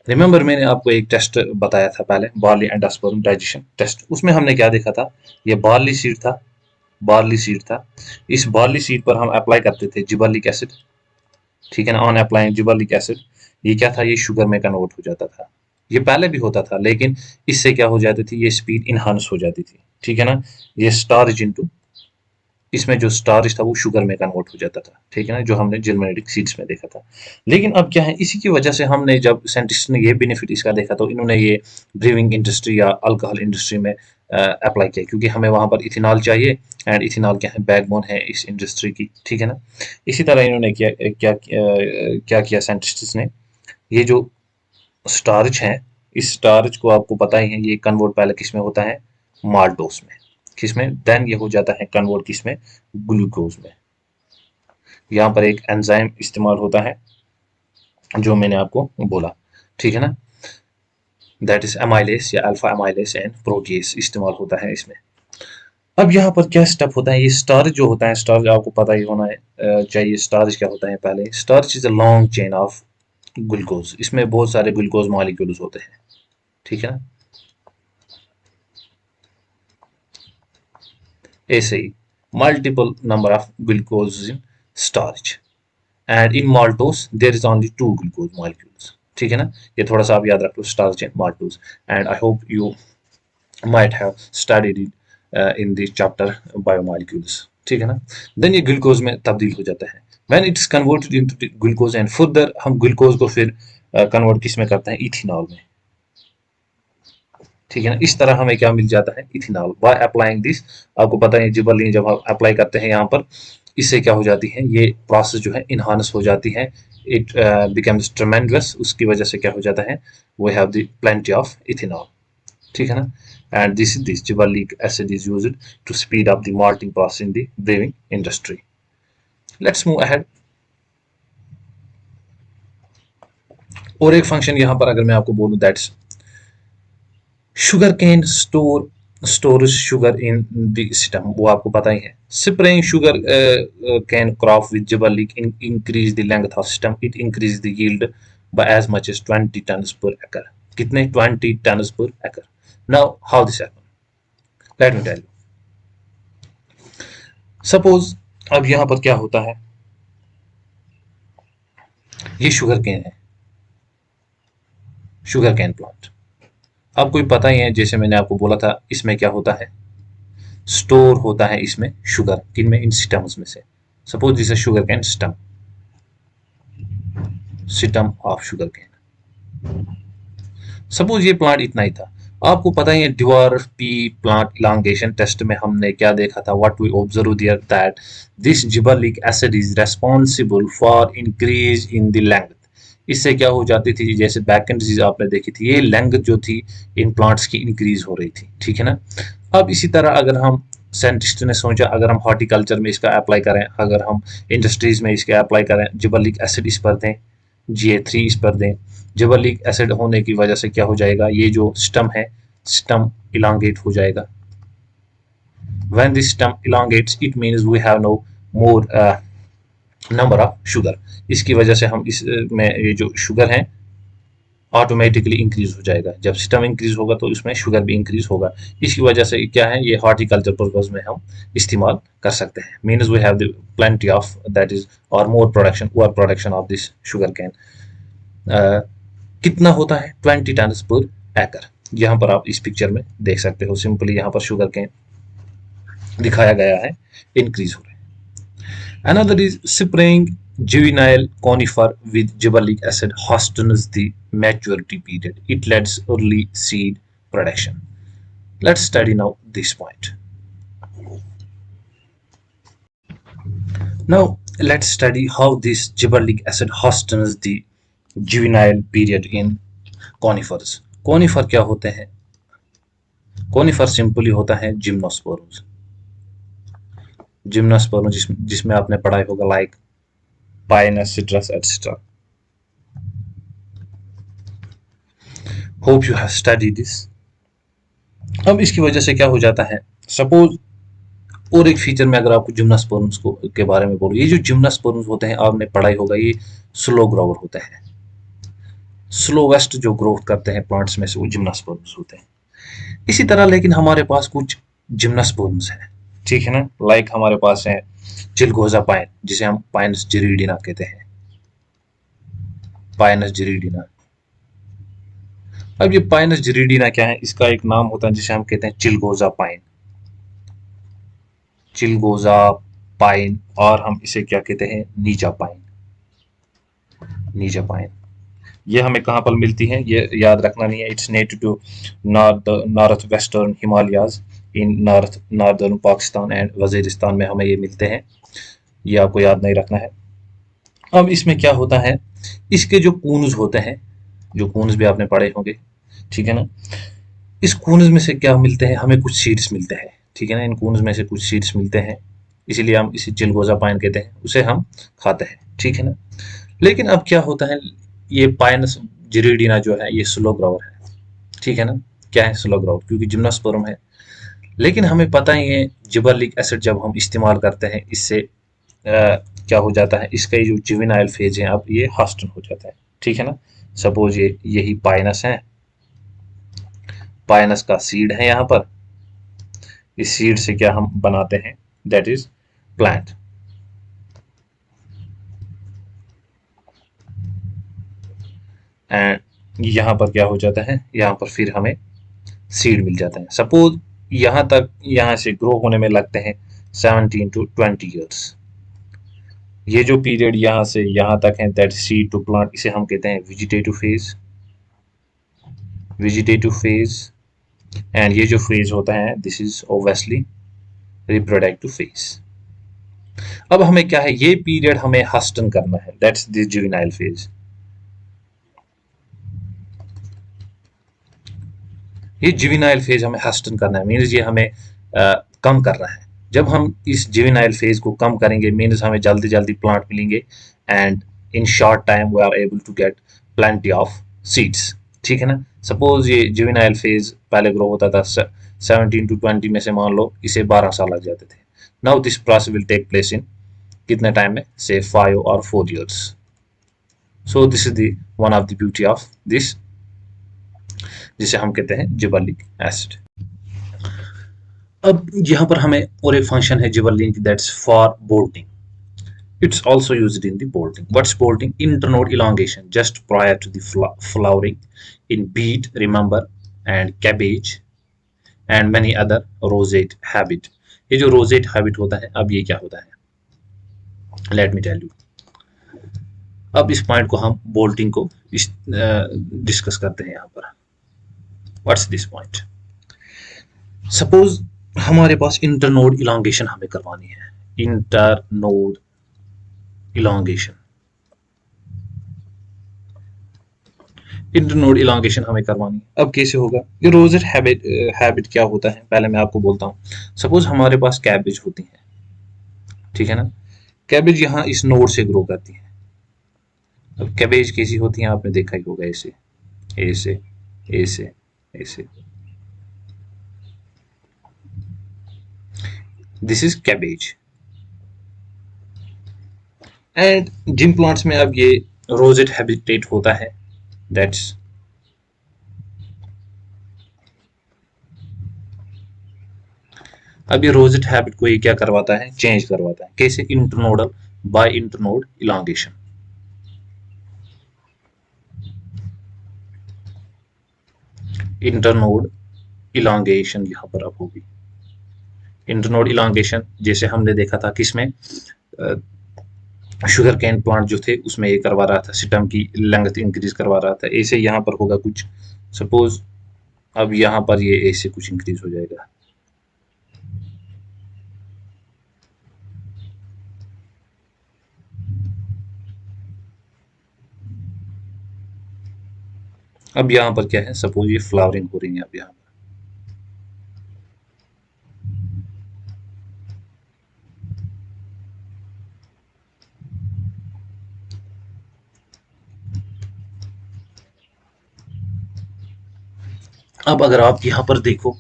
रिमेंबर मैंने आपको एक टेस्ट बताया था पहले, बार्ली एंडोस्पर्म डाइजेशन टेस्ट, उसमें हमने क्या देखा था, ये बार्ली सीड था, बार्ली सीड था, इस बार्ली सीड पर हम अप्लाई करते थे जिबरलिक एसिड, ठीक है ना, ऑन अप्लाइंग जिबरलिक एसिड, ये क्या था, ये शुगर में कन्वर्ट हो जाता था। ये पहले भी होता था, लेकिन इससे क्या हो जाती थी, ये स्पीड इनहांस हो जाती थी। ठीक है ना, ये स्टार्च इनटू, इसमें जो स्टार्च था वो शुगर में कन्वर्ट हो जाता था। ठीक है ना, जो हमने जिलमेटिक सीड्स में देखा था। लेकिन अब क्या है, इसी की वजह से हमने, जब साइंटिस्ट ने ये बेनिफिट इसका देखा, तो इन्होंने ये ब्रीविंग इंडस्ट्री या अल्कोहल इंडस्ट्री में अप्लाई किया, क्योंकि हमें वहां पर इथेनॉल चाहिए, एंड इथेनॉल क्या है, बैकबोन है इस इंडस्ट्री की। ठीक है ना, इसी तरह इन्होंने क्या किया साइंटिस्ट ने, ये जो स्टार्च है, इस स्टार्च को आपको पता ही है, ये कन्वर्ट पहले किस में होता है, माल्टोस में। किसमें, देन ये हो जाता है कन्वर्ट किसमें, ग्लूकोज में। यहाँ पर एक एंजाइम इस्तेमाल होता है, जो मैंने आपको बोला। ठीक है ना, दैट इज एमाइलेस या अल्फा एमाइलेस एंड प्रोटीएस इस्तेमाल होता है इसमें। अब यहाँ पर क्या स्टेप होता है, ये स्टार्च जो होता है, स्टार्च आपको पता ही होना है चाहिए, स्टार्च क्या होता है। पहले starch is a long chain of glucose, इसमें बहुत सारे ग्लूकोज मॉलिक्यूल्स होते हैं। ठीक है ना, ऐसे ही multiple number of glucose in starch, and in maltose there is only 2 glucose molecules. ठीक है ना, ये थोड़ा सा आप याद रख लो, starch and maltose, and I hope you might have studied it in the chapter biomolecules। ठीक है ना, देन ये ग्लूकोज में तब्दील हो जाता है, when it's converted into glucose, and further हम ग्लूकोज को फिर कन्वर्ट किस में करते हैं, इथेनॉल में। ठीक है ना, इस तरह हमें क्या मिल जाता है, इथेनॉल, बाय अप्लाइंग दिस। आपको पता है जिबरलिन जब हम अप्लाई करते हैं यहाँ पर, इससे क्या हो जाती है, ये प्रोसेस जो है इनहांस हो जाती है, इट बिकम्स ट्रेमेंडस, उसकी वजह से क्या हो जाता है, we have the plenty of ethanol. ठीक है ना, and this gibberellic acid is used to speed up the malting process in the brewing industry। Let's move ahead। और एक फंक्शन यहाँ पर अगर मैं आपको बोलूँ, that's sugar cane store sugar in the system, वो आपको पता ही है। Spraying sugar cane crop with gibberellic increase the length of system, it increase the yield by as much as 20 tons per acre. कितने, 20 tons per acre. Now how this happen, let me tell you. Suppose अब यहां पर क्या होता है, ये sugar cane है, sugar cane plant. आपको भी पता ही है, जैसे मैंने आपको बोला था, इसमें क्या होता है, स्टोर होता है इसमें शुगर, किन में, इन स्टम्स में से। Suppose this sugar cane stem, stem of sugar cane. Suppose ये प्लांट इतना ही था। आपको पता ही है, dwarf pea plant elongation test में हमने क्या देखा था, what we observe there, that this gibberellic acid is responsible for increase in the length. इससे क्या हो जाती थी, जैसे बैकन डिजीज आपने देखी थी, ये लेंथ जो थी इन प्लांट्स की इंक्रीज हो रही थी। ठीक है ना, अब इसी तरह अगर हम, साइंटिस्ट ने सोचा अगर हम हॉर्टिकल्चर में इसका अप्लाई करें, अगर हम इंडस्ट्रीज में इसका अप्लाई करें, जिबरलिक एसिड इस पर दें, GA3 इस पर दें, जिबरलिक एसिड होने की वजह से क्या हो जाएगा, ये जो स्टम है, स्टम इलांगेट हो जाएगा। when the stem elongates it means we have no more number of sugar. इसकी वजह से हम इस में ये जो शुगर है ऑटोमेटिकली इंक्रीज हो जाएगा। जब सिस्टम इंक्रीज होगा तो इसमें शुगर भी इंक्रीज होगा। इसकी वजह से क्या है, ये हॉर्टिकल्चर पर्पज में हम इस्तेमाल कर सकते हैं। Means we have the plenty of that is और more production, over production of this sugar cane. कितना होता है, 20 टन पर एकड़। यहाँ पर आप इस पिक्चर में देख सकते हो, सिंपली यहाँ पर शुगर कैन दिखाया गया है, इंक्रीज हो रहे हैं। Another is spraying juvenile conifer with gibberellic acid hastens the maturity period. It leads early seed production. Let's study now this point. Now let's study how this gibberellic acid hastens the juvenile period in conifers. Conifer क्या होते हैं? Conifer simply होता है जिम्नोस्पोर्म्स। जिम्नोस्पोर्म्स जिसमें आपने पढ़ाई होगा, like Pinus, citrus, etc. Hope you have studied this. अब इसकी वजह से क्या हो जाता है, सपोज और एक फीचर में अगर आपको जिम्नोस्पोर्म्स को के बारे में बोलूं, ये जो जिम्नोस्पोर्म्स होते हैं आपने पढ़ाई होगा, ये स्लो ग्रोवर होते हैं। स्लोवेस्ट जो ग्रोथ करते हैं प्लांट्स में से वो जिम्नोस्पोर्म्स होते हैं। इसी तरह लेकिन हमारे पास कुछ जिम्नोस्पोर्म्स हैं, ठीक है ना, लाइक हमारे पास है चिलगोजा पाइन, जिसे हम पाइनस जिरीडिना कहते हैं। पाइनस जिरीडिना। अब ये पाइनस जिरीडिना क्या है, इसका एक नाम होता है जिसे हम कहते हैं चिलगोजा पाइन, चिलगोजा पाइन, और हम इसे क्या कहते हैं, नीजा पाइन, नीजा पाइन। ये हमें कहाँ पर मिलती है ये याद रखना नहीं है। It's native to north western Himalayas in northern Pakistan and Waziristan में हमें ये मिलते हैं। ये आपको याद नहीं रखना है। अब इसमें क्या होता है, इसके जो कून्स होते हैं, जो कून्स भी आपने पढ़े होंगे, ठीक है ना, इस कून्स में से क्या मिलते हैं, हमें कुछ सीड्स मिलते हैं, ठीक है ना, इन कून्स में से कुछ सीड्स मिलते हैं, इसीलिए हम इसे चिलगोजा पाइन कहते हैं, उसे हम खाते हैं, ठीक है ना। लेकिन अब क्या होता है, ये पाइनस जिरीडिना जो है ये स्लो ग्रोवर है, ठीक है ना। क्या है स्लो ग्रोवर, क्योंकि जिम्नोस्पर्म है। लेकिन हमें पता ही है जिबरलिक एसिड जब हम इस्तेमाल करते हैं इससे क्या हो जाता है, इसका ये जो जुवेनाइल फेज है अब ये हास्टन हो जाता है, ठीक है ना। सपोज ये यही पाइनस है, पाइनस का सीड है यहाँ पर, इस सीड से क्या हम बनाते हैं, दैट इज प्लांट। एंड यहाँ पर क्या हो जाता है, यहाँ पर फिर हमें सीड मिल जाता है। सपोज यहाँ तक, यहाँ से ग्रो होने में लगते हैं 17 to 20 ईयर्स। ये जो पीरियड यहाँ से यहाँ तक है, दैट सीड टू प्लांट, इसे हम कहते हैं vegetative phase, vegetative phase. And ये जो फेज होता है this is obviously reproductive phase. अब हमें क्या है, ये पीरियड हमें हस्टन करना है, दैट्स दिस जुवेनाइल फेज। ये जुवेनाइल फेज हमें हस्टन करना है, मीन्स ये हमें कम करना है। जब हम इस जुवेनाइल फेज को कम करेंगे मीन्स हमें जल्दी जल्दी प्लांट मिलेंगे, and in short time we are able to get plenty of seeds, ठीक है ना। सपोज ये जुवेनाइल फेज पहले ग्रो होता था 17 to 20 में से मान लो इसे 12 साल लग जाते थे। Now this process will take place in कितने टाइम में, से 5 और 4 years. So this is the one of the beauty of this, जिसे हम कहते हैं जिबरलिक एसिड। अब यहाँ पर हमें और एक फंक्शन है gibberellic, that's for bolting. It's also used in the bolting. What's bolting? Internode elongation just prior to the flowering in beet, remember, and cabbage and many other rosette habit. ये जो rosette habit होता है, अब ये क्या होता है, let me tell you. अब इस पॉइंट को हम बोल्टिंग को डिस्कस करते हैं यहाँ पर। What's this point? Suppose हमारे पास इंटरनोड इलांगेशन हमें करवानी है, इंटरनोड इलांगेशन, इंटरनोड इलांगेशन हमें करवानी है। अब कैसे होगा, ये रोजेट हैबिट क्या होता है, पहले मैं आपको बोलता हूँ। सपोज हमारे पास कैबेज होती है, ठीक है ना, कैबेज यहाँ इस नोड से ग्रो करती है। अब कैबेज कैसी होती है आपने देखा ही होगा, ऐसे ऐसे ऐसे ऐसे, दिस इज कैबेज। एंड जिन प्लांट्स में अब ये रोजेट हैबिटेट होता है, दैट्स अब ये रोजेट हैबिट को ये क्या करवाता है, चेंज करवाता है। कैसे, internodal, by internode elongation. Internode elongation यहाँ पर अब होगी। इंटरनोड इलांगेशन जैसे हमने देखा था किसमें, शुगर कैन प्लांट जो थे उसमें ये करवा रहा था, स्टेम की लेंथ इंक्रीज करवा रहा था। ऐसे यहाँ पर होगा कुछ, सपोज अब यहाँ पर ये ऐसे कुछ इंक्रीज हो जाएगा। अब यहाँ पर क्या है, सपोज ये फ्लावरिंग हो रही है अब यहाँ पर। अब अगर आप यहाँ पर देखो,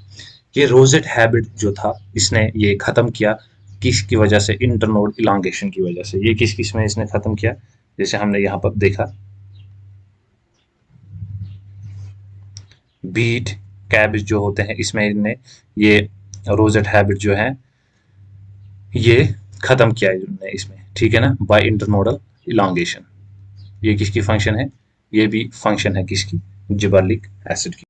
ये रोजेट हैबिट जो था इसने ये खत्म किया, किसकी वजह से, इंटरनोड इलांगेशन की वजह से। ये किस किस में इसने खत्म किया, जैसे हमने यहाँ पर देखा, बीट, कैबेज जो होते हैं इसमें इनने ये रोजेट हैबिट जो है ये खत्म किया है इन्होंने इसमें, ठीक है ना, बाय इंटरनोडल इलांगेशन। ये किसकी फंक्शन है, ये भी फंक्शन है किसकी, जिबर्लिक एसिड की।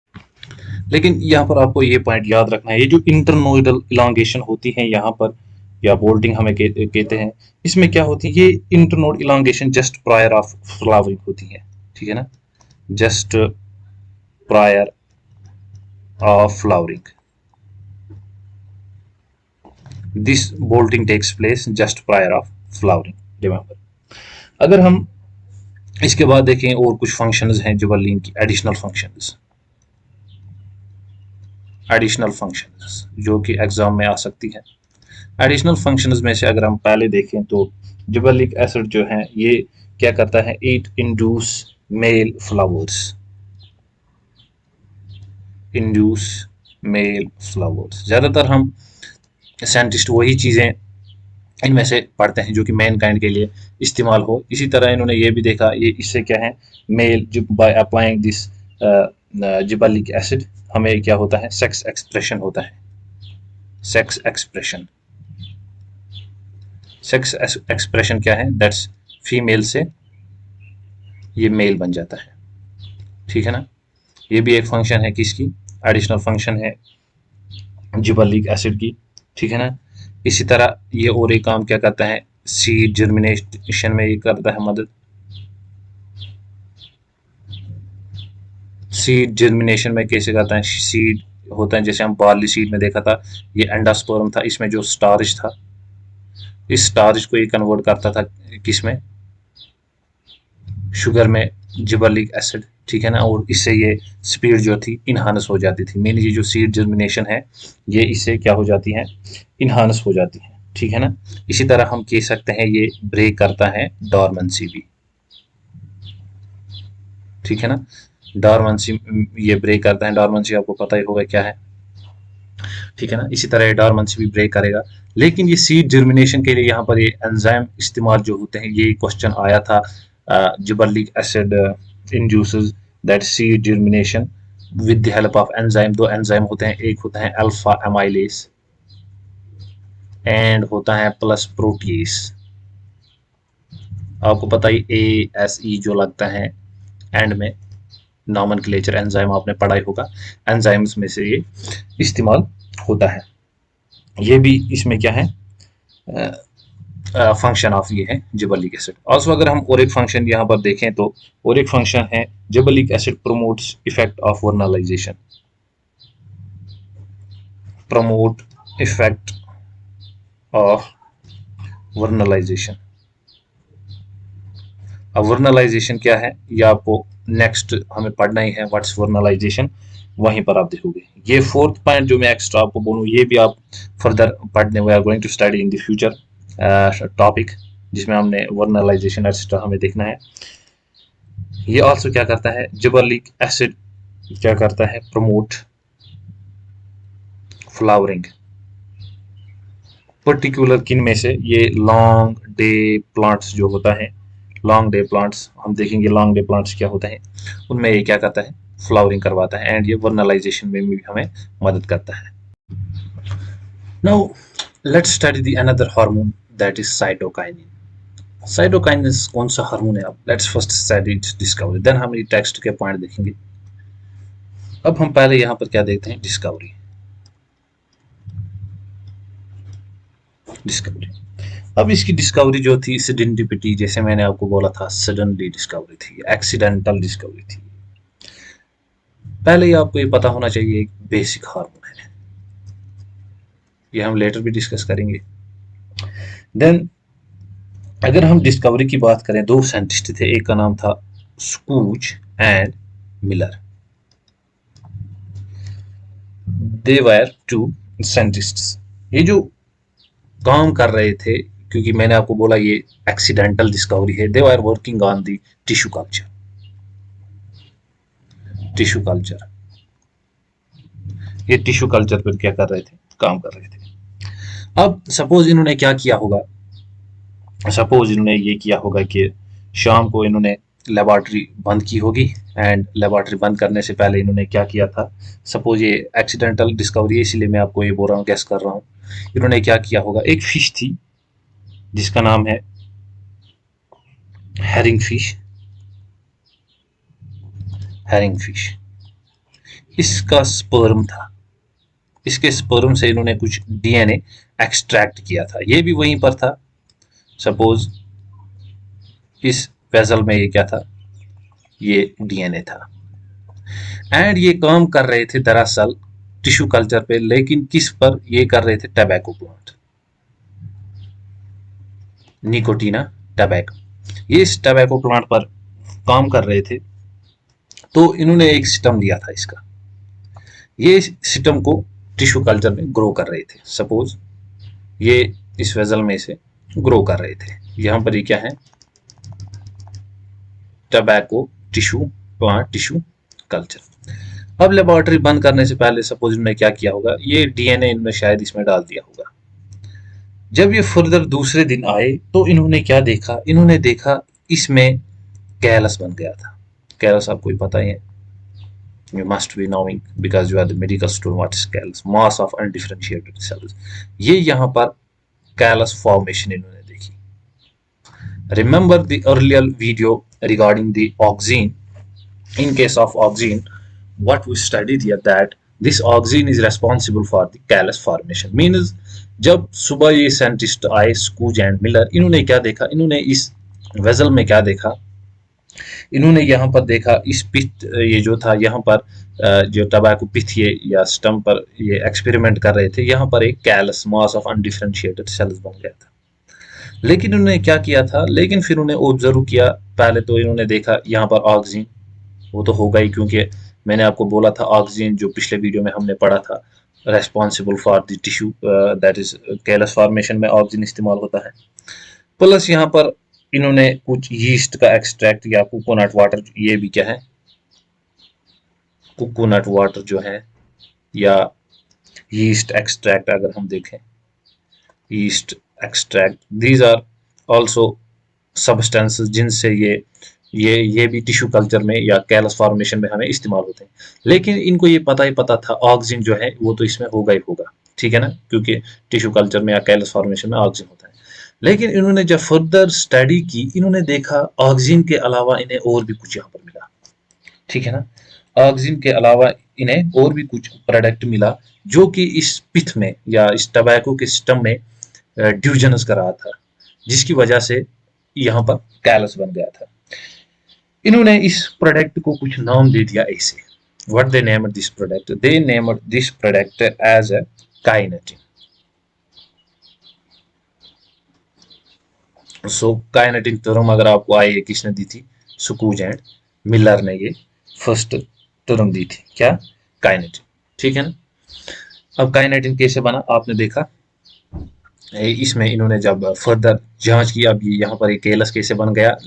लेकिन यहाँ पर आपको ये पॉइंट याद रखना है, ये जो इंटरनोडल इलांगेशन होती है यहाँ पर, या बोल्टिंग हमें कहते हैं, इसमें क्या होती है, ये internode elongation just prior of flowering होती है, ठीक है ना, just prior of flowering, this bolting takes place just prior of flowering, remember. अगर हम इसके बाद देखें और कुछ फंक्शंस हैं जिबर्लिन की, एडिशनल फंक्शंस जो कि एग्जाम में आ सकती है। एडिशनल फंक्शंस में से अगर हम पहले देखें तो जिबर्लिक एसिड जो है ये क्या करता है, it induce male flowers, induce male flowers. ज़्यादातर हम साइंटिस्ट वही चीज़ें इनमें से पढ़ते हैं जो कि मैन काइंड के लिए इस्तेमाल हो। इसी तरह इन्होंने ये भी देखा, ये इससे क्या है, male by applying this gibberellic acid हमें क्या होता है, सेक्स एक्सप्रेशन होता है, सेक्स एक्सप्रेशन। सेक्स एक्सप्रेशन क्या है, दैट्स फीमेल से ये मेल बन जाता है, ठीक है ना। ये भी एक फंक्शन है किसकी, एडिशनल फंक्शन है जिबर्लिक एसिड की, ठीक है ना। इसी तरह ये और एक काम क्या करता है, सीड जर्मिनेशन में ये करता है मदद, सीड जर्मिनेशन में कैसे करता है, सीड होता है जैसे हम बार्ली सीड में देखा था, ये एंडास्पर्म था, इसमें जो स्टार्च था, इस स्टार्च को ये कन्वर्ट करता था किसमें, शुगर में, जिबर्लिक एसिड, ठीक है ना। और इससे ये स्पीड जो थी इनहांस हो जाती थी। मेन ये जो सीड जर्मिनेशन है ये इससे क्या हो जाती है, इनहांस हो जाती है, ठीक है ना। इसी तरह हम कह सकते हैं ये ब्रेक करता है डॉर्मेंसी भी, ठीक है ना। डॉर्मेंसी ये ब्रेक करता है, डॉर्मेंसी आपको पता ही होगा क्या है, ठीक है ना। इसी तरह ये डॉर्मेंसी भी ब्रेक करेगा। लेकिन ये सीड जर्मिनेशन के लिए यहाँ पर ये एंजाइम इस्तेमाल जो होते हैं, ये क्वेश्चन आया था, gibberellic acid induces that seed germination with the help of enzyme. दो एंजाइम होते हैं, एक होता है अल्फा एमाइलेस एंड होता है प्लस प्रोटीएस। आपको पता ही ASE जो लगता है एंड में, नॉमेनक्लेचर एंजाइम आपने पढ़ा ही होगा, एंजाइम्स में से ये इस्तेमाल होता है। ये भी इसमें क्या है, फंक्शन ऑफ ये है जिबर्लिक एसिड। ऑल्सो अगर हम और एक फंक्शन यहाँ पर देखें तो और एक फंक्शन है, gibberellic acid promotes effect of vernalisation, promote effect of vernalisation. अब वर्नलाइजेशन क्या है ये आपको नेक्स्ट हमें पढ़ना ही है, व्हाट्स वर्नलाइजेशन, वहीं पर आप देखोगे। ये फोर्थ पॉइंट जो मैं एक्स्ट्रा आपको बोलूँ, ये भी आप फर्दर पढ़ने, we are going to study in the future topic, जिसमें हमने वर्नलाइजेशन एक्स्ट्रा हमें देखना है। ये ऑल्सो क्या करता है, जिबर्लिक एसिड क्या करता है, प्रमोट फ्लावरिंग, पर्टिकुलर किन में से, ये लॉन्ग डे प्लांट्स जो होता है, लॉन्ग डे प्लांट्स हम देखेंगे, लॉन्ग डे प्लांट्स क्या होता है, उनमें ये क्या करता है, फ्लावरिंग करवाता है, एंड ये वर्नलाइजेशन में भी हमें मदद करता है। Now let's study the another hormone that is cytokinin. Cytokinin कौन सा हार्मोन है, आप let's first study its discovery, then हम ये टेक्स्ट के पॉइंट देखेंगे। अब हम पहले यहाँ पर क्या देखते हैं, डिस्कवरी। अब इसकी डिस्कवरी जो थी, सिडेंटिपिटी, जैसे मैंने आपको बोला था, सडनली डिस्कवरी थी, एक्सीडेंटल डिस्कवरी थी। पहले ही आपको ये पता होना चाहिए एक बेसिक हार्मोन है, ये हम लेटर भी डिस्कस करेंगे। देन अगर हम डिस्कवरी की बात करें, दो साइंटिस्ट थे, एक का नाम था Skoog and Miller, they were two scientists. ये जो काम कर रहे थे, क्योंकि मैंने आपको बोला ये एक्सीडेंटल डिस्कवरी है, they were working on the tissue culture, tissue culture, ये टिश्यू कल्चर पर क्या कर रहे थे, काम कर रहे थे। अब सपोज इन्होंने क्या किया होगा, सपोज इन्होंने ये किया होगा कि शाम को इन्होंने लेबॉर्ट्री बंद की होगी, एंड लेबॉर्ट्री बंद करने से पहले इन्होंने क्या किया था, सपोज ये एक्सीडेंटल डिस्कवरी है इसलिए मैं आपको ये बोल रहा हूँ, गेस कर रहा हूँ। इन्होंने क्या किया होगा, एक फिश थी जिसका नाम है हेरिंग फिश, हैरिंग फिश, इसका स्पर्म था। इसके स्पर्म से इन्होंने कुछ डीएनए एक्सट्रैक्ट किया था। ये भी वहीं पर था। सपोज इस वेसल में ये क्या था, ये डीएनए था। एंड ये काम कर रहे थे दरअसल टिश्यू कल्चर पे, लेकिन किस पर ये कर रहे थे, टबैको प्लांट, निकोटीना टबैको। ये इस टबैको प्लांट पर काम कर रहे थे। तो इन्होंने एक सिस्टम दिया था इसका, ये सिस्टम को टिश्यू कल्चर में ग्रो कर रहे थे। सपोज ये इस वेजल में से ग्रो कर रहे थे। यहां पर ये क्या है, tobacco tissue plant tissue culture. अब लेबोरेटरी बंद करने से पहले सपोज इन्होंने क्या किया होगा, ये डीएनए इन्होंने शायद इसमें डाल दिया होगा। जब ये फर्दर दूसरे दिन आए तो इन्होंने क्या देखा, इन्होंने देखा इसमें कैलस बन गया था। कैलस आपको ही पता ही है, you must be knowing because you are the medical student what is callus, mass of undifferentiated cells। ये यहाँ पर callus formation इन्होंने देखी। Remember the earlier video regarding the auxin। In case of auxin, what we studied here that this auxin is responsible for the callus formation। Means जब सुबह ये scientist आए स्कूज and Miller, इन्होंने क्या देखा, इन्होंने इस वेजल में क्या देखा, इन्होंने यहाँ पर देखा इस पिथ, ये जो था यहाँ पर जो टबैको पिथ ये या स्टम पर ये एक्सपेरिमेंट कर रहे थे, यहाँ पर एक callus mass of undifferentiated cells बन गया था। लेकिन उन्होंने क्या किया था, लेकिन फिर उन्हें ऑब्जर्व किया। पहले तो इन्होंने देखा यहाँ पर ऑक्सीजन, वो तो होगा ही क्योंकि मैंने आपको बोला था ऑक्सीजन जो पिछले वीडियो में हमने पढ़ा था responsible for the tissue that is callus formation में ऑक्सीजन इस्तेमाल होता है। प्लस यहाँ पर इन्होंने कुछ यीस्ट का एक्सट्रैक्ट या कोकोनट वाटर, ये भी क्या है, कोकोनट वाटर जो है या यीस्ट एक्सट्रैक्ट, अगर हम देखें yeast extract, these are also substances जिनसे ये भी टिश्यू कल्चर में या कैलस फॉर्मेशन में हमें इस्तेमाल होते हैं। लेकिन इनको ये पता ही पता था ऑक्सीजन जो है वो तो इसमें होगा ही होगा, ठीक है ना, क्योंकि टिश्यू कल्चर में या कैलस फॉर्मेशन में ऑक्सीजन होता है। लेकिन इन्होंने जब फर्दर स्टडी की, इन्होंने देखा ऑक्सीजन के अलावा इन्हें और भी कुछ यहाँ पर मिला, ठीक है ना। ऑक्सीजन के अलावा इन्हें और भी कुछ प्रोडक्ट मिला जो कि इस पिथ में या इस टबैको के सिस्टम में ड्यूजनस कर रहा था, जिसकी वजह से यहाँ पर कैलस बन गया था। इन्होंने इस प्रोडक्ट को कुछ नाम दे दिया ऐसे। What they named this product, they named this product as a kinetin. So kinetin term अगर आपको आई है, किसने दी थी, सुकूज एंड मिलर ने ये फर्स्ट टर्म दी थी, क्या, काइनेटिन, ठीक है ना। अब काइनेटिन कैसे बना आपने देखा, इसमें इन्होंने जब फर्दर जांच की, अब ये यहाँ पर एक केलस कैसे बन गया,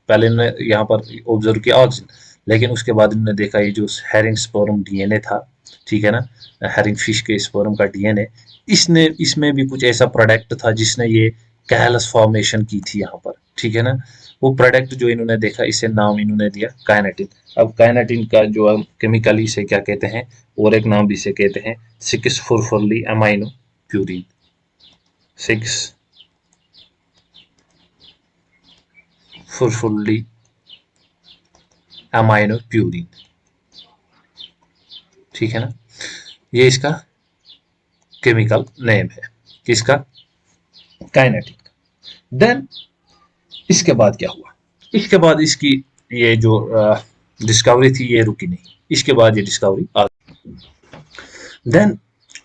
पहले इन्होंने यहाँ पर ऑब्जर्व किया ऑक्सीजन, लेकिन उसके बाद इन्होंने देखा ये जो हैरिंग स्पर्म डीएनए था, ठीक है ना, हैरिंग फिश के स्पर्म का डीएनए, इसमें भी कुछ ऐसा प्रोडक्ट था जिसने ये कैलस फॉर्मेशन की थी यहाँ पर, ठीक है ना। वो प्रोडक्ट जो इन्होंने देखा, इसे नाम इन्होंने दिया काइनेटिन। अब काइनेटिन का जो केमिकली से क्या कहते हैं, और एक नाम भी इसे कहते हैं 6-फॉस्फोरली अमाइनो प्यूरिन, 6-फॉस्फोरली अमाइनो प्यूरिन, ठीक है ना। ये इसका केमिकल नेम है, किसका, काइनेटिन का। देन इसके बाद क्या हुआ, इसके बाद इसकी ये जो डिस्कवरी थी ये रुकी नहीं, इसके बाद ये डिस्कवरी आ गई। Then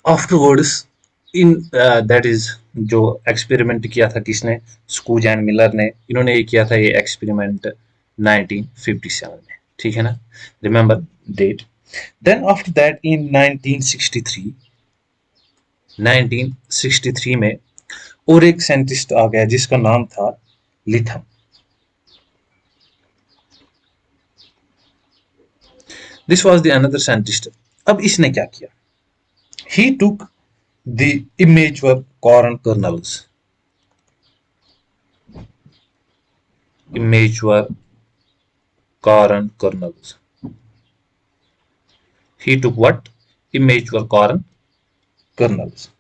afterwards in that is जो एक्सपेरिमेंट किया था किसने, स्कूज एंड मिलर ने, इन्होंने ये किया था ये एक्सपेरिमेंट 1957 में, ठीक है ना, remember date. Then after that in 1963 में और एक साइंटिस्ट आ गया जिसका नाम था Letham. This was the another scientist. अब इसने क्या किया, he took the immature corn kernels, immature corn kernels, he took what, immature corn kernels,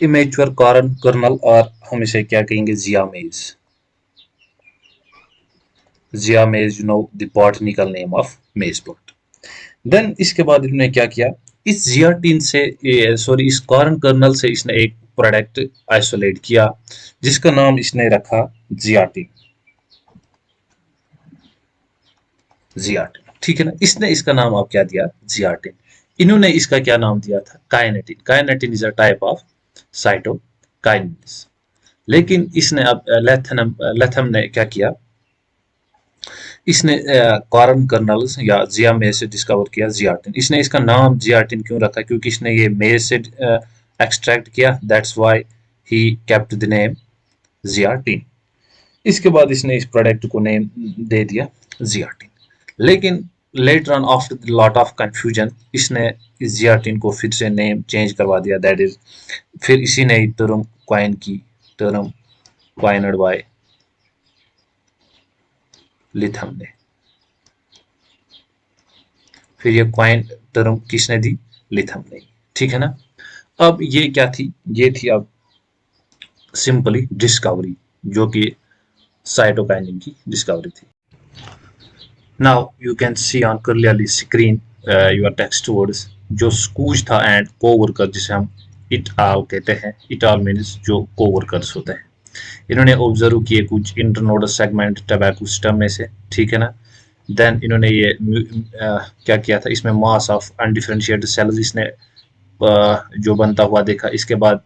immature corn kernel, और हम इसे क्या कहेंगे, Zea mays, Zea mays, you know the botanical name of maize plant. Then इसके बाद इन्होंने क्या किया, इस जियाटिन से, सॉरी, इस कॉर्न कर्नल से इसने एक प्रोडक्ट आइसोलेट किया जिसका नाम इसने रखा जियाटिन। जियाटिन, ठीक है ना, इसने इसका नाम आप क्या दिया, जियाटिन। इन्होंने इसका क्या नाम दिया था, kinetin. Kinetin is a type of cytokinesis. लेकिन इसने अब लेथम ने क्या किया, इसने कॉर्न कर्नल्स या जिया मेज से डिस्कवर किया जियाटिन। इसने इसका नाम जियाटिन क्यों रखा, क्योंकि इसने ये मेज से एक्सट्रैक्ट किया, that's why he kept the name zeatin. इसके बाद इसने इस प्रोडक्ट को नेम दे दिया जियाटिन। लेकिन later on after lot of confusion इसने इस जियाटिन को फिर से नेम चेंज करवा दिया, दैट इज फिर इसी ने टर्म क्वाइन की, टर्म क्वाइनड बाय लिथम ने। फिर ये क्वाइन टर्म किसने दी, लिथम ने, ठीक है ना। अब ये क्या थी, ये थी अब सिंपली डिस्कवरी, जो कि साइटोकाइनिन की डिस्कवरी थी। Now you can see on clearly screen your text words, जो स्कूज था एंड कोवर्कर, जिसे हम इट आल कहते हैं। इट आल मीन्स जो कोवर्कर्स होते हैं। इन्होंने ऑब्जर्व किए कुछ इंटरनोडल सेगमेंट टबैको सिस्टम में से, ठीक है ना। देन इन्होंने ये क्या किया था, इसमें मास ऑफ अनडिफरेंशिएटेड सेल्स इसने जो बनता हुआ देखा। इसके बाद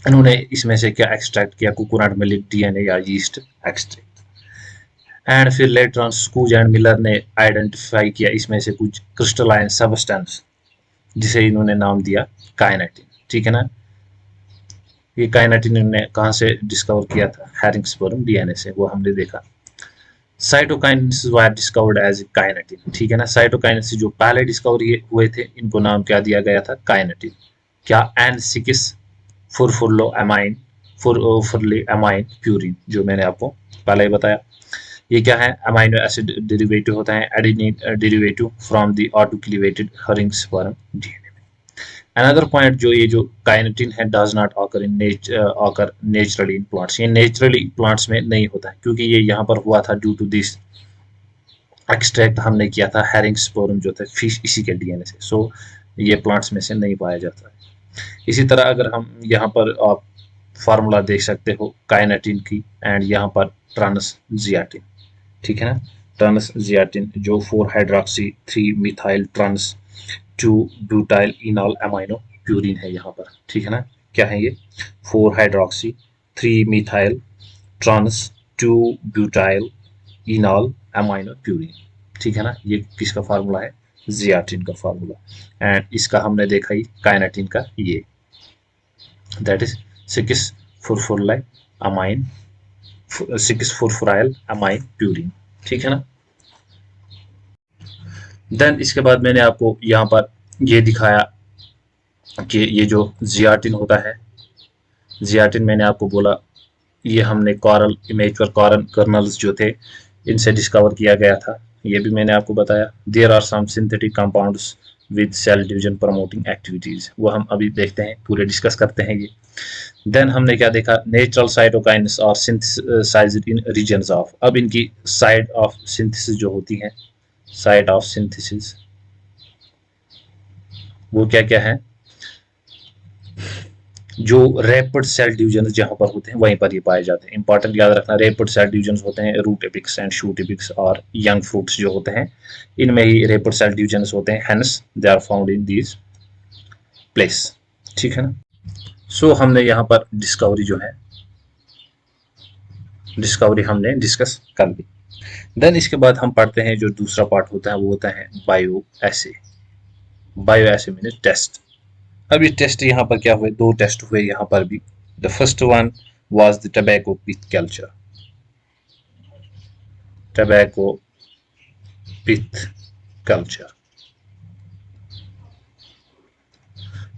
इन्होंने इसमें से क्या एक्सट्रैक्ट किया, कोकोनट मिल्क डीएनए या यीस्ट एक्सट्रैक्ट। एंड फिर लेटर ऑन स्कूज एंड मिलर ने आइडेंटिफाई किया इसमें से कुछ क्रिस्टलाइन सबस्टेंस, जिसे इन्होंने नाम दिया काइनेटिन, ठीक है ना। ये काइनेटिन इन्होंने कहाँ से डिस्कवर किया था, हैरिंगस्पर्म डीएनए से, वो हमने देखा। Cytokinesis were discovered as kinetin, ठीक है ना। साइटोकाइनेसिस जो पहले डिस्कवर हुए थे, इनको नाम क्या दिया गया था, काइनेटिन। क्या, N6 फुरफुरलो अमाइन, फुरफुरली अमाइन प्यूरिन, जो मैंने आपको पहले ही बताया। ये क्या है, अमाइनो एसिड डेरिवेटिव होता है, adenine derivative from the autoclaved herring sperm DNA. Another point, जो ये जो काइनेटिन है does not occur in naturally in plants, ये नेचुरली प्लांट्स में नहीं होता है, क्योंकि ये यहाँ पर हुआ था ड्यू टू दिस एक्सट्रैक्ट हमने किया था हेरिंगस्पर्म जो थे फिश, इसी के डीएनए से। सो ये प्लांट्स में से नहीं पाया जाता है। इसी तरह अगर हम यहाँ पर आप फार्मूला देख सकते हो काइनेटिन की, एंड यहाँ पर ट्रांसजियाटिन, ठीक है ना। ट्रांसजियाटिन जो 4 hydroxy 3 methyl trans 2 butyl enol amino purine है यहाँ पर, ठीक है ना। क्या है ये, 4 hydroxy 3 methyl trans 2 butyl enol amino purine, ठीक है ना। ये किसका फार्मूला है, जियाटिन का फार्मूला। एंड इसका हमने देखा ही काइनेटिन का, ये that is 6 furfuryl amine, 6 furfuryl amine purine, ठीक है ना। देन इसके बाद मैंने आपको यहाँ पर ये दिखाया कि ये जो जियाटिन होता है, जियाटिन मैंने आपको बोला ये हमने कॉरल इमेज पर कॉरन कर्नल्स जो थे इनसे डिस्कवर किया गया था, ये भी मैंने आपको बताया। There are some synthetic compounds with cell division promoting activities, वो हम अभी देखते हैं, पूरे डिस्कस करते हैं ये। देन हमने क्या देखा, नेचुरल साइटोकाइनेस और सिंथेसाइज्ड इन रीजन्स ऑफ, अब इनकी साइड ऑफ सिंथेसिस जो होती है, साइड ऑफ सिंथेसिस वो क्या क्या है, जो रैपिड सेल डिवीजन जहां पर होते हैं वहीं पर ये पाए जाते हैं। इंपॉर्टेंट याद रखना, रैपिड सेल डिवीजन होते हैं root apex and shoot apex और यंग फ्रूट्स जो होते हैं, इनमें ही रैपिड सेल डिवीजन होते हैं, hence they are found in these place, ठीक है ना। सो हमने यहाँ पर डिस्कवरी जो है, डिस्कवरी हमने डिस्कस कर ली। देन इसके बाद हम पढ़ते हैं जो दूसरा पार्ट होता है, वो होता है बायो एसे। बायो एसे मीन टेस्ट। अब ये टेस्ट यहाँ पर क्या हुए, 2 टेस्ट हुए यहाँ पर भी। The first one was the tobacco pith culture, tobacco pith culture,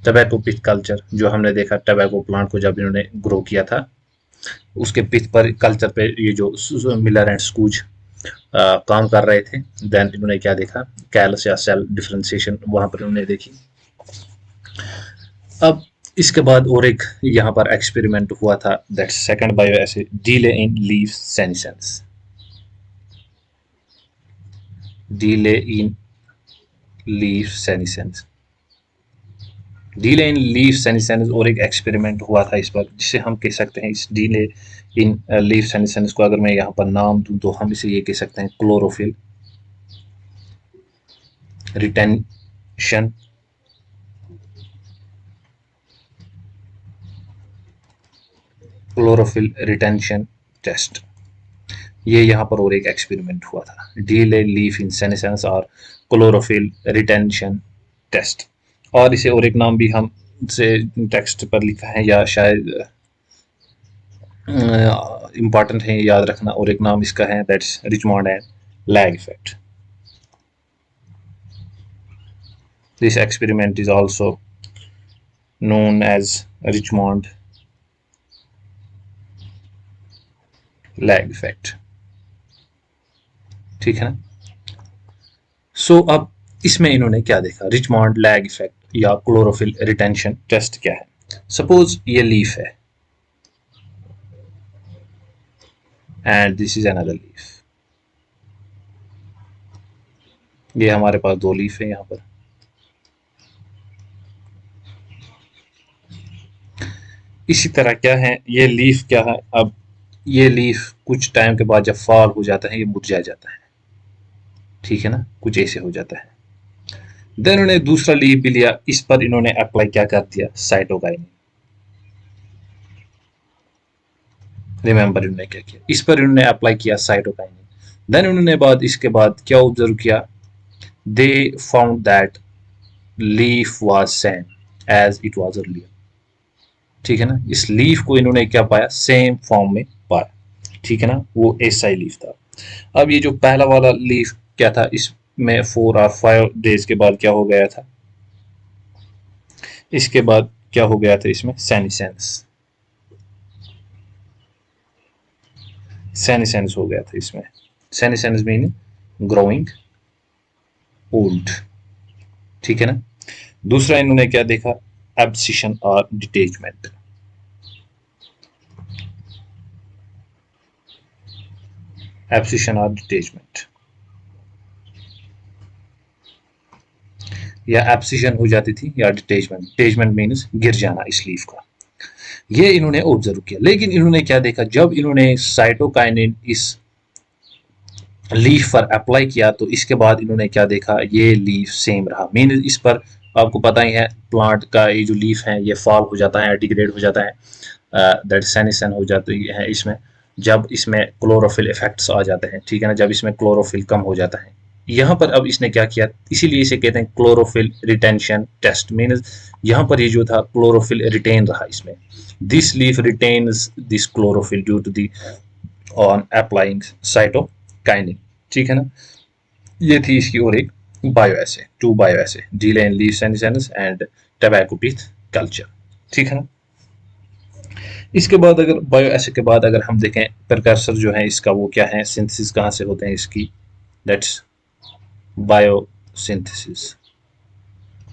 tobacco pith culture जो हमने देखा, टबैको प्लांट को जब इन्होंने ग्रो किया था, उसके पिथ पर कल्चर पे ये जो मिलर एंड स्कूज काम कर रहे थे। देन इन्होंने क्या देखा, कैलस या सेल डिफरेंशिएशन वहां पर इन्होंने देखी। अब इसके बाद और एक यहाँ पर एक्सपेरिमेंट हुआ था, that second bio essay, delay in leaf senescence. Delay in leaf senescence, delay in leaf senescence, और एक एक्सपेरिमेंट हुआ था इस पर, जिसे हम कह सकते हैं इस डिले इन लीफ सेनेसेंस को अगर मैं यहाँ पर नाम दूं तो हम इसे ये कह सकते हैं क्लोरोफिल रिटेंशन टेस्ट। ये यहाँ पर और एक एक्सपेरिमेंट हुआ था, डिले लीफ इन सेनेसेंस और क्लोरोफिल रिटेंशन टेस्ट। और इसे और एक नाम भी हम से टेक्स्ट पर लिखा है, या शायद इम्पॉर्टेंट है याद रखना, और एक नाम इसका है, that's Richmond and lag effect. This experiment is also known as Richmond lag effect। ठीक है ना। अब इसमें इन्होंने क्या देखा, रिचमंड लैग इफेक्ट या क्लोरोफिल रिटेंशन टेस्ट क्या है। सपोज ये लीफ है and this is another leaf, ये हमारे पास दो लीफ है यहाँ पर। इसी तरह क्या है, ये लीफ क्या है, अब ये लीफ कुछ टाइम के बाद जब फॉल हो जाता है ये मुरझा जाता है, ठीक है ना, कुछ ऐसे हो जाता है। देन उन्होंने दूसरा लीफ भी लिया, इस पर इन्होंने अप्लाई क्या कर दिया, साइटोकाइनिन। रिमेंबर इन्होंने क्या किया, इस पर इन्होंने अप्लाई किया साइटोकाइनिन। देन उन्होंने बाद इसके बाद क्या ऑब्जर्व किया, they found that leaf was same as it was earlier. ठीक है ना, इस लीफ को इन्होंने क्या पाया, सेम फॉर्म में पाया। ठीक है ना, वो ऐसा ही लीफ था। अब ये जो पहला वाला लीफ क्या था, इसमें 4 और 5 डेज के बाद क्या हो गया था, इसके बाद क्या हो गया था, इसमें सेनिसेंस, सेनिसेंस हो गया था इसमें। Senescence meaning growing old. ठीक है ना। दूसरा इन्होंने क्या देखा, एब्सिशन और डिटेचमेंट। एब्सिशन और डिटेचमेंट, या एब्सिशन हो जाती थी या डिटेचमेंट। डिटेचमेंट मीन्स गिर जाना इस लीफ का, ये इन्होंने ऑब्जर्व किया। लेकिन इन्होंने क्या देखा, जब इन्होंने साइटोकाइनिन इस लीफ पर अप्लाई किया तो इसके बाद इन्होंने क्या देखा, ये लीफ सेम रहा। मीन इस पर आपको पता ही है, प्लांट का ये जो लीफ है ये फॉल हो जाता है, डिग्रेड हो जाता है, दैट सेनिसन हो जाती है इसमें, जब इसमें क्लोरोफिल इफेक्ट्स आ जाते हैं। ठीक है ना, जब इसमें क्लोरोफिल कम हो जाता है। यहाँ पर अब इसने क्या किया, इसीलिए इसे कहते हैं क्लोरोफिल रिटेंशन टेस्ट। मीन यहाँ पर ये जो था क्लोरोफिल रिटेन रहा इसमें, this leaf retains this chlorophyll due to the on applying cytokinin. ठीक है ना, ये थी इसकी और एक बायो ऐसे, 2 बायो ऐसे, delay in leaf senescence and tobacco pith culture. ठीक है ना। इसके बाद अगर बायो ऐसे के बाद अगर हम देखें प्रिकर्सर जो है इसका, वो क्या है, सिंथेसिस कहाँ से होते हैं इसकी, दैट्स बायोसिंथेसिस।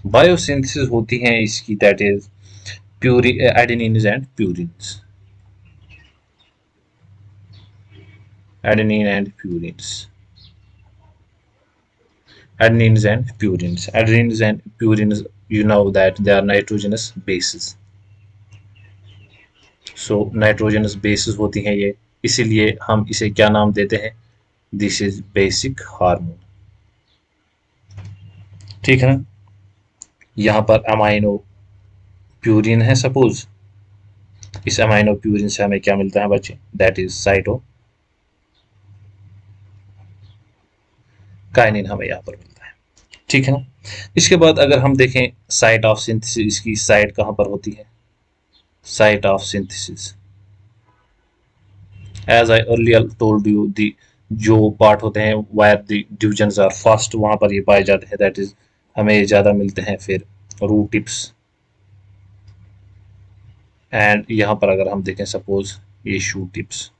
बायोसिंथेसिस होती है इसकी, that is pure adenines and purines, adenine and purines, adenines and purines, adenines and purines, you know that they are nitrogenous bases। so nitrogenous bases होती हैं ये, इसीलिए हम इसे क्या नाम देते हैं, दिस इज बेसिक हार्मोन। ठीक है ना। यहाँ पर अमाइनो प्यूरिन है सपोज, इस अमाइनो प्यूरिन से हमें क्या मिलता है बच्चे, दैट इज साइटो काइनिन हमें यहाँ पर मिलता है। ठीक है ना। इसके बाद अगर हम देखें साइट ऑफ सिंथेसिस, इसकी साइट कहाँ पर होती है, site of synthesis, as I earlier told you, the जो पार्ट होते हैं where the divisions are fast, वहां पर ये पाए जाते हैं, दैट इज हमें ज़्यादा मिलते हैं फिर रूट टिप्स। एंड यहाँ पर अगर हम देखें सपोज ये शूट टिप्स,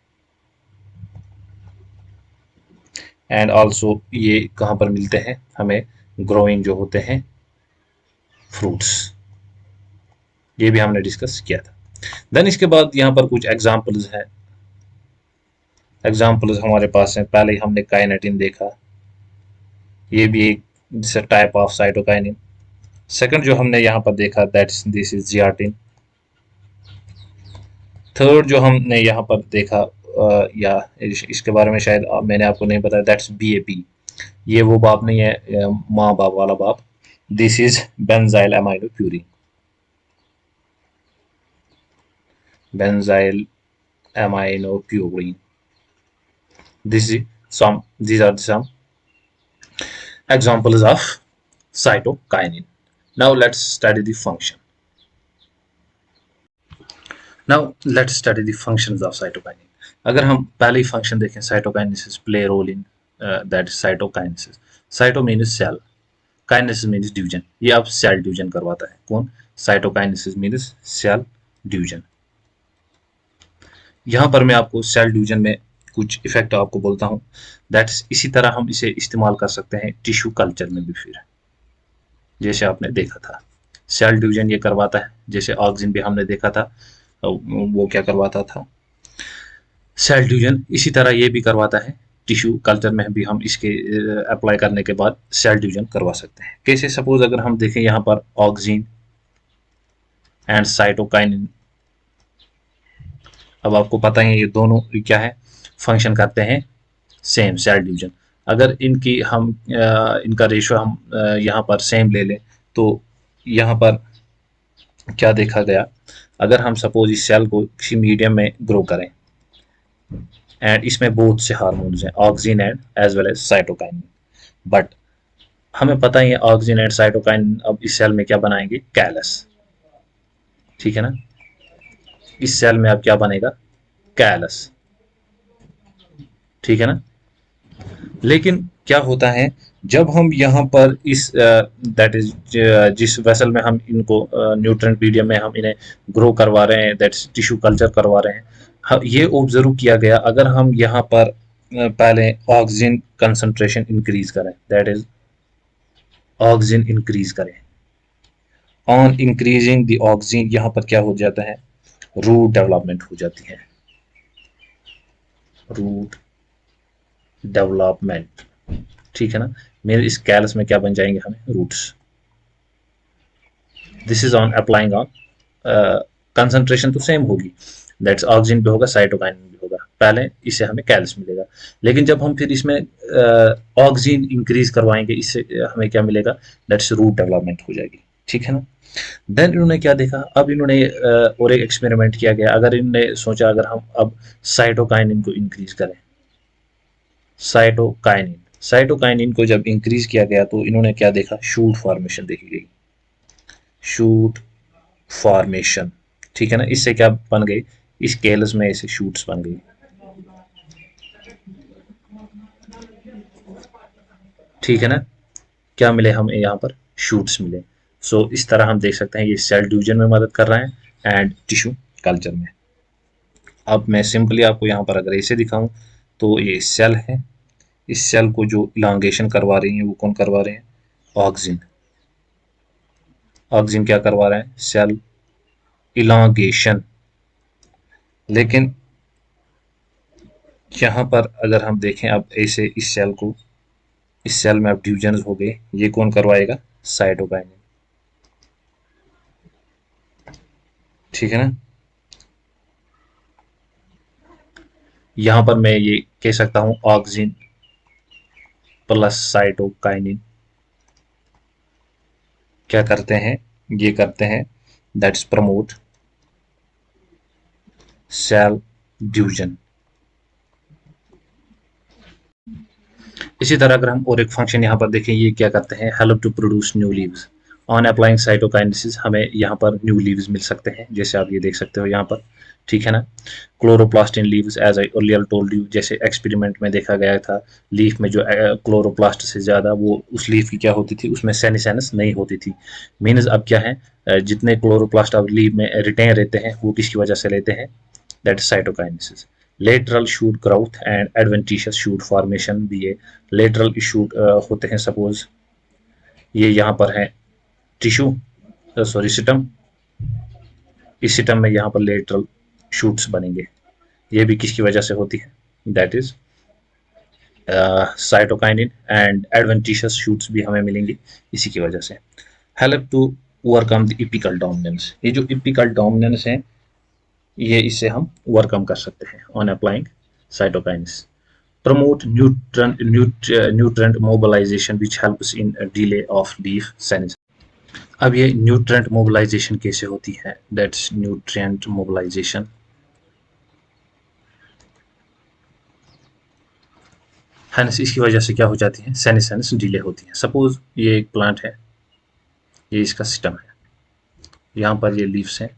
एंड ऑल्सो ये कहाँ पर मिलते हैं हमें, ग्रोइंग जो होते हैं फ्रूट्स, ये भी हमने डिस्कस किया था। देन इसके बाद यहाँ पर कुछ एग्जाम्पल्स हैं, एग्जाम्पल्स हमारे पास हैं। पहले ही हमने काइनेटिन देखा, ये भी एक टाइप ऑफ साइटोकाइनिन। सेकंड जो हमने यहाँ पर देखा that this is zeatin. Third जो हमने यहाँ पर देखा या इसके बारे में शायद मैंने आपको नहीं बताया, दैट्स बीएपी। ये वो बाप नहीं है, माँ बाप वाला बाप। This is benzyl amino purine. Benzyl amino purine. This is some. These are some examples of cytokinin. Now let's study the function. Now let's study the functions of cytokinin. अगर हम पहले फंक्शन देखें, cytokinesis play a role in that is cytokinesis. Cyto means cell, kinesis means division. ये अब cell division करवाता है कौन? cytokinesis means cell division. यहाँ पर मैं आपको सेल डिवीजन में कुछ इफेक्ट आपको बोलता हूँ। दैट्स इसी तरह हम इसे इस्तेमाल कर सकते हैं टिश्यू कल्चर में भी। फिर जैसे आपने देखा था सेल डिवीजन ये करवाता है, जैसे ऑक्सीजन भी हमने देखा था वो क्या करवाता था, सेल डिवीजन। इसी तरह ये भी करवाता है टिश्यू कल्चर में भी। हम इसके अप्लाई करने के बाद सेल डिवीजन करवा सकते हैं। कैसे? सपोज अगर हम देखें यहाँ पर ऑक्सीजन एंड साइटोकाइनिन, अब आपको पता है ये दोनों क्या है, फंक्शन करते हैं सेम सेल डिवीजन। अगर इनकी हम इनका रेशियो हम यहाँ पर सेम ले लें तो यहाँ पर क्या देखा गया, अगर हम सपोज इस सेल को किसी मीडियम में ग्रो करें एंड इसमें बहुत से हार्मोन्स हैं, auxin and as well as cytokinin, but हमें पता ही है ऑक्सीजन एंड साइटोकाइनिन अब इस सेल में क्या बनाएंगे, कैलस। ठीक है ना, इस सेल में अब क्या बनेगा, कैलस। ठीक है ना। लेकिन क्या होता है जब हम यहाँ पर इस दैट इज जिस वेसल में हम इनको न्यूट्रिएंट मीडियम में हम इन्हें ग्रो करवा रहे हैं, दैट्स टिश्यू कल्चर करवा रहे हैं, ये ऑब्जर्व किया गया अगर हम यहाँ पर पहले ऑक्सीजन कंसंट्रेशन इंक्रीज करें, दैट इज ऑक्सीजन इंक्रीज करें, ऑन इंक्रीजिंग द ऑक्सीजन यहाँ पर क्या हो जाता है, रूट डेवलपमेंट हो जाती है, रूट डेवलपमेंट। ठीक है ना, मेरे इस कैलस में क्या बन जाएंगे हमें, roots. This is on applying on, concentration तो सेम होगी, दैट्स ऑक्सीजन भी होगा साइटोकाइनिन भी होगा, पहले इससे हमें कैल्स मिलेगा। लेकिन जब हम फिर इसमें ऑक्सीजन इंक्रीज करवाएंगे इससे हमें क्या मिलेगा, दैट्स रूट डेवलपमेंट हो जाएगी। ठीक है ना। देन इन्होंने क्या देखा, अब इन्होंने और एक एक्सपेरिमेंट किया गया, अगर इन्होंने सोचा अगर हम अब साइटोकाइनिन को इंक्रीज करें, साइटोकाइनिन, साइटोकाइनिन को जब इंक्रीज किया गया तो इन्होंने क्या देखा, शूट फॉर्मेशन देखी गई, शूट फॉर्मेशन। ठीक है ना, इससे क्या बन गई, इस केलस में ऐसे शूट्स बन गई। ठीक है ना, क्या मिले हमें यहाँ पर, शूट्स मिले। सो इस तरह हम देख सकते हैं ये सेल डिवीजन में मदद कर रहा है एंड टिश्यू कल्चर में। अब मैं सिंपली आपको यहाँ पर अगर ऐसे दिखाऊं तो ये सेल है, इस सेल को जो इलांगेशन करवा रही है वो कौन करवा रहे हैं, ऑक्सीजन। ऑक्सीजन क्या करवा रहा है, सेल इलांगेशन। लेकिन यहाँ पर अगर हम देखें अब ऐसे इस सेल को, इस सेल में अब डिवीजन हो गए, ये कौन करवाएगा, साइटोकाइनिन। ठीक है ना, यहाँ पर मैं ये कह सकता हूँ ऑक्सीजन प्लस साइटोकाइनिन क्या करते हैं, ये करते हैं दैट्स प्रमोट सेल डिवीजन। इसी तरह अगर हम और एक फंक्शन यहाँ पर देखें, ये क्या करते हैं, help to produce new leaves. On applying cytokinesis हमें यहाँ पर न्यू लीव्स मिल सकते हैं, जैसे आप ये देख सकते हो यहाँ पर। ठीक है ना, chloroplast in leaves as I earlier told you, जैसे एक्सपेरिमेंट में देखा गया था लीफ में जो क्लोरोप्लास्ट से ज़्यादा वो उस लीफ की क्या होती थी, उसमें सेनिसेनस नहीं होती थी। मीन्स अब क्या है, जितने क्लोरोप्लास्ट अब लीफ में रिटेन रहते हैं वो किसकी वजह से लेते हैं, that is cytokinesis. Lateral shoot growth and adventitious shoot formation भी है। लेटरल शूट होते हैं, सपोज ये यहाँ पर है टिश्यू सॉरी सिटम, इस सिटम में यहाँ पर लेटरल शूट्स बनेंगे, ये भी किसकी वजह से होती है, that is cytokinin and adventitious shoots भी हमें मिलेंगे इसी की वजह से। Help to overcome the apical dominance, ये जो इपिकल डोमिनेंस है ये इससे हम ओवरकम कर सकते हैं on applying cytokines. Promote nutrient mobilisation which helps in delay of leaf senescence. अब ये न्यूट्रेंट मोबिलाइजेशन कैसे होती है, दैट्स न्यूट्रिएंट मोबिलाइजेशन। हेंस इसकी वजह से क्या हो जाती है, सेनेसेंस डिले होती है। सपोज ये एक प्लांट है, ये इसका सिस्टम है, यहाँ पर ये लीव्स हैं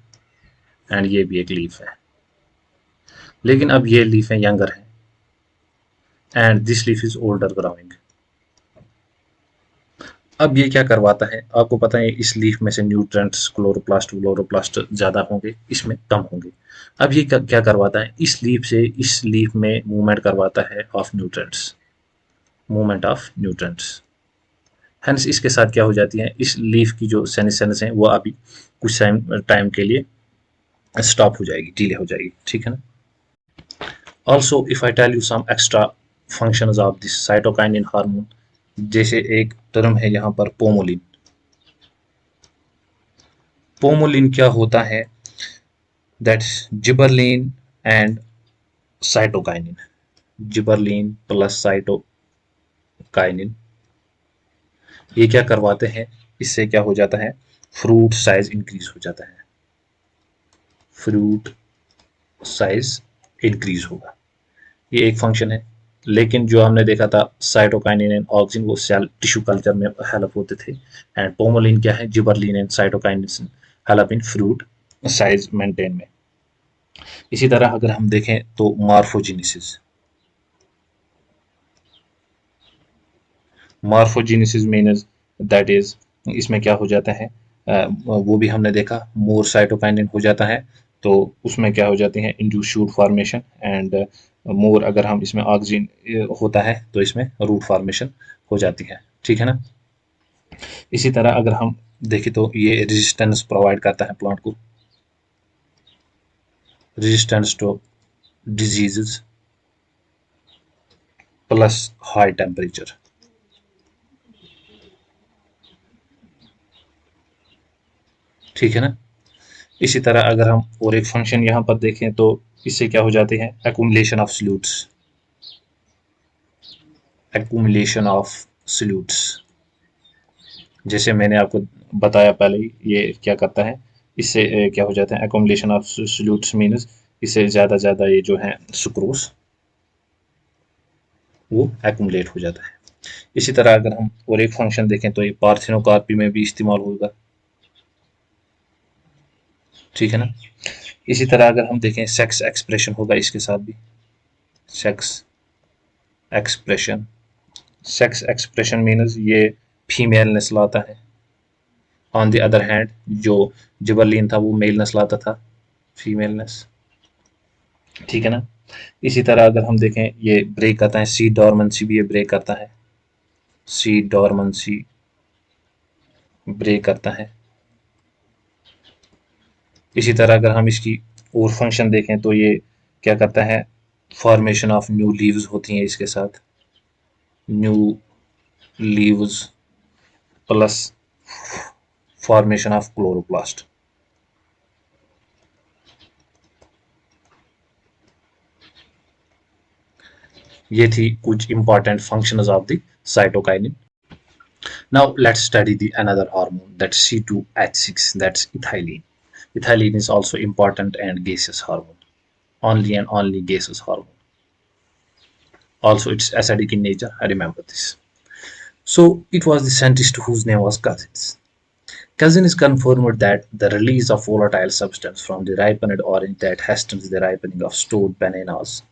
एंड ये भी एक लीफ है, लेकिन अब ये लीफ है यंगर है and this leaf is older growing. अब ये क्या करवाता है, आपको पता है इस लीफ में से न्यूट्रेंट्स क्लोरोप्लास्ट ज़्यादा होंगे, इसमें कम होंगे। अब ये क्या करवाता है, इस लीफ से इस लीफ में मूवमेंट करवाता है of nutrients, movement of nutrients. Hence इसके साथ क्या हो जाती है, इस लीफ की जो सेनेसेंस है वो अभी कुछ टाइम के लिए स्टॉप हो जाएगी, डिले हो जाएगी, ठीक है ना। Also if I tell you some extra functions of this cytokinin hormone, जैसे एक टर्म है यहाँ पर पोमोलिन। पोमोलिन क्या होता है, that's gibberellin and cytokinin, gibberellin plus cytokinin. ये क्या करवाते हैं, इससे क्या हो जाता है, फ्रूट साइज इंक्रीज हो जाता है, फ्रूट साइज इंक्रीज होगा, ये एक फंक्शन है। लेकिन जो हमने देखा था साइटोकाइनिन एंड ऑक्सिन वो सेल टिश्यू कल्चर में हेल्प होते थे, एंड पोमोलिन क्या है, gibberellin and cytokinin help in fruit size maintain में। इसी तरह अगर हम देखें तो मार्फोजेनेसिस, मार्फोजेनेसिस मीन्स दैट इज, इसमें क्या हो जाता है, वो भी हमने देखा, मोर साइटोकाइनिन हो जाता है तो उसमें क्या हो जाती है, induce shoot formation, and more अगर हम इसमें ऑक्सिन होता है तो इसमें रूट फॉर्मेशन हो जाती है, ठीक है ना। इसी तरह अगर हम देखें तो ये रेजिस्टेंस प्रोवाइड करता है प्लांट को, resistance to diseases plus high temperature, ठीक है ना। इसी तरह अगर हम और एक फंक्शन यहाँ पर देखें तो इससे क्या हो जाते हैं, accumulation of solutes, accumulation of solutes, जैसे मैंने आपको बताया पहले ही, ये क्या करता है, इससे क्या हो जाता है, एक्यूमुलेशन ऑफ सॉल्यूट्स मीन्स इससे ज़्यादा ये जो है सुक्रोज वो एक्यूमुलेट हो जाता है। इसी तरह अगर हम और एक फंक्शन देखें तो ये पार्थिनोकार्पी में भी इस्तेमाल होगा, ठीक है ना। इसी तरह अगर हम देखें सेक्स एक्सप्रेशन होगा इसके साथ भी, sex expression, sex expression means ये फीमेल नस्ल आता है, ऑन द अदर हैंड जो जिबरलिन था वो मेल नस्ल आता था, फीमेल नस्ल, ठीक है ना। इसी तरह अगर हम देखें ये ब्रेक करता है, सी डॉर्मेंसी भी ये ब्रेक करता है, सी डॉर्मेंसी ब्रेक करता है। इसी तरह अगर हम इसकी और फंक्शन देखें तो ये क्या करता है, फॉर्मेशन ऑफ न्यू लीव्स होती हैं इसके साथ, new leaves plus formation of chloroplast. ये थी कुछ important functions of the cytokinin. Now let's study the another hormone, that's C2H6, that's ethylene. Ethylene is also important and gaseous hormone, only and only gaseous hormone. Also it's acidic in nature, I remember this. So it was the scientist whose name was Cousins. Cousins confirmed that the release of volatile substance from the ripened orange that hastens the ripening of stored bananas.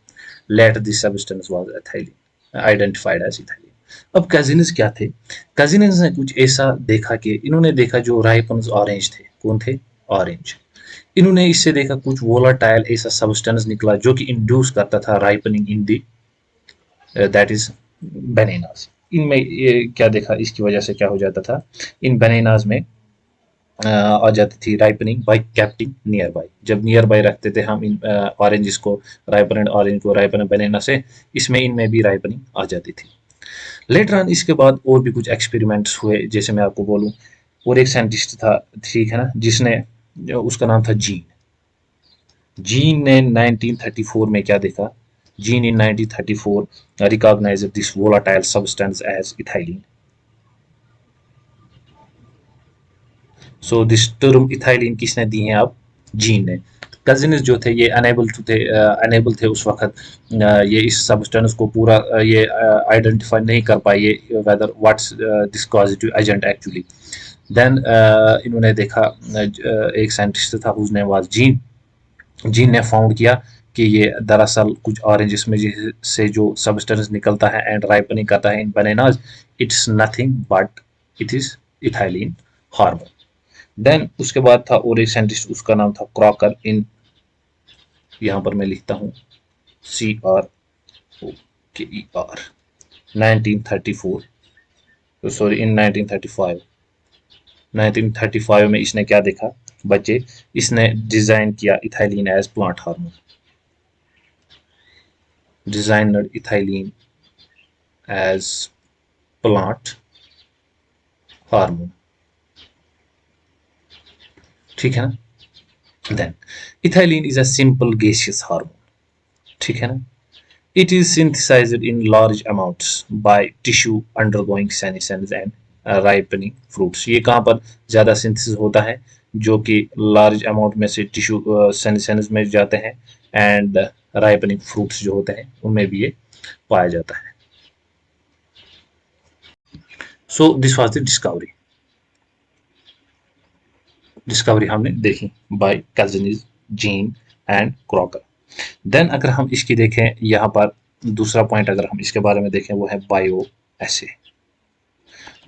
Later the substance was ethylene, identified as ethylene. अब cousins क्या थे, cousins ने कुछ ऐसा देखा कि इन्होंने देखा जो राइपन्स ऑरेंज थे, कौन थे, ऑरेंज। इन्होंने इससे देखा कुछ वोलाटाइल ऐसा सब्सटेंस निकला जो कि इंड्यूस करता था ripening in the that is bananas. इनमें ये क्या देखा, इसकी वजह से क्या हो जाता था, इन बनानास में आ जाती थी ripening by keeping nearby. जब नियर बाय रखते थे हम इन ऑरेंजेस को, राइपन एंड ऑरेंज को राइपन बनाना से, इसमें इनमें भी राइपनिंग आ जाती थी। लेटर ऑन इसके बाद और भी कुछ एक्सपेरिमेंट्स हुए, जैसे मैं आपको बोलूं, और एक साइंटिस्ट था, ठीक है ना, जिसने, उसका नाम था जीन। जीन ने 1934 में क्या देखा? Gane in 1934 recognized this volatile substance as ethylene. So this term ethylene किसने दी है? अब जीन ने। कजिन्स जो थे ये अनेबल थे उस वक्त, ये इस सब्सटेंस को पूरा ये आइडेंटिफाई नहीं कर पाए, ये whether what's this causative agent actually. Then इन्होंने देखा, एक साइंटिस्ट था whose name was Gane. Gane ने फाउंड किया कि ये दरअसल कुछ ऑरेंजेस में से जो सब्सटेंस निकलता है एंड राइपनिंग करता है in bananas, it's nothing but it is ethylene hormone. Then उसके बाद था और एक साइंटिस्ट, उसका नाम था क्रॉकर। इन यहाँ पर मैं लिखता हूँ CROKER, 1934, सॉरी इन 1935। 1935 में इसने क्या देखा बच्चे? इसने डिजाइन किया ethylene as plant hormone, designed ethylene as plant hormone, ठीक है ना। Then ethylene is a simple gaseous hormone, ठीक है ना। It is synthesized in large amounts by tissue undergoing senescence and ripening fruits। ये कहाँ पर ज़्यादा सिंथेसिस होता है? जो कि लार्ज अमाउंट में से टिश्यू सेनेसेंस में जाते हैं, एंड राइपनिंग फ्रूट्स जो होते हैं उनमें भी ये पाया जाता है। So this was the discovery. Discovery हमने देखी by Cousins Gane and Crocker. देन अगर हम इसकी देखें, यहाँ पर दूसरा पॉइंट अगर हम इसके बारे में देखें, वो है बायो एसे।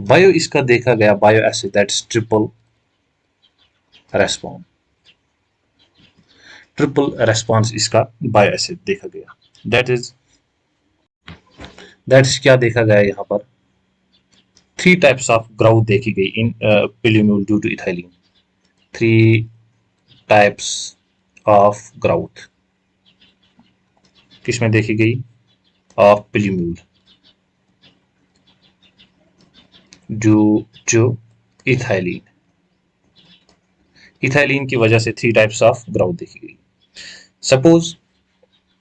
बायो इसका देखा गया, bio essay that's triple response. Triple response इसका बायो एसे देखा गया। दैट इज क्या देखा गया? यहाँ पर थ्री टाइप्स ऑफ ग्राउथ देखी गई in plumule due to ethylene. Three types of growth किसमें देखी गई? Of plumule due to ethylene. Ethylene की वजह से थ्री टाइप्स ऑफ ग्राउथ देखी गई। सपोज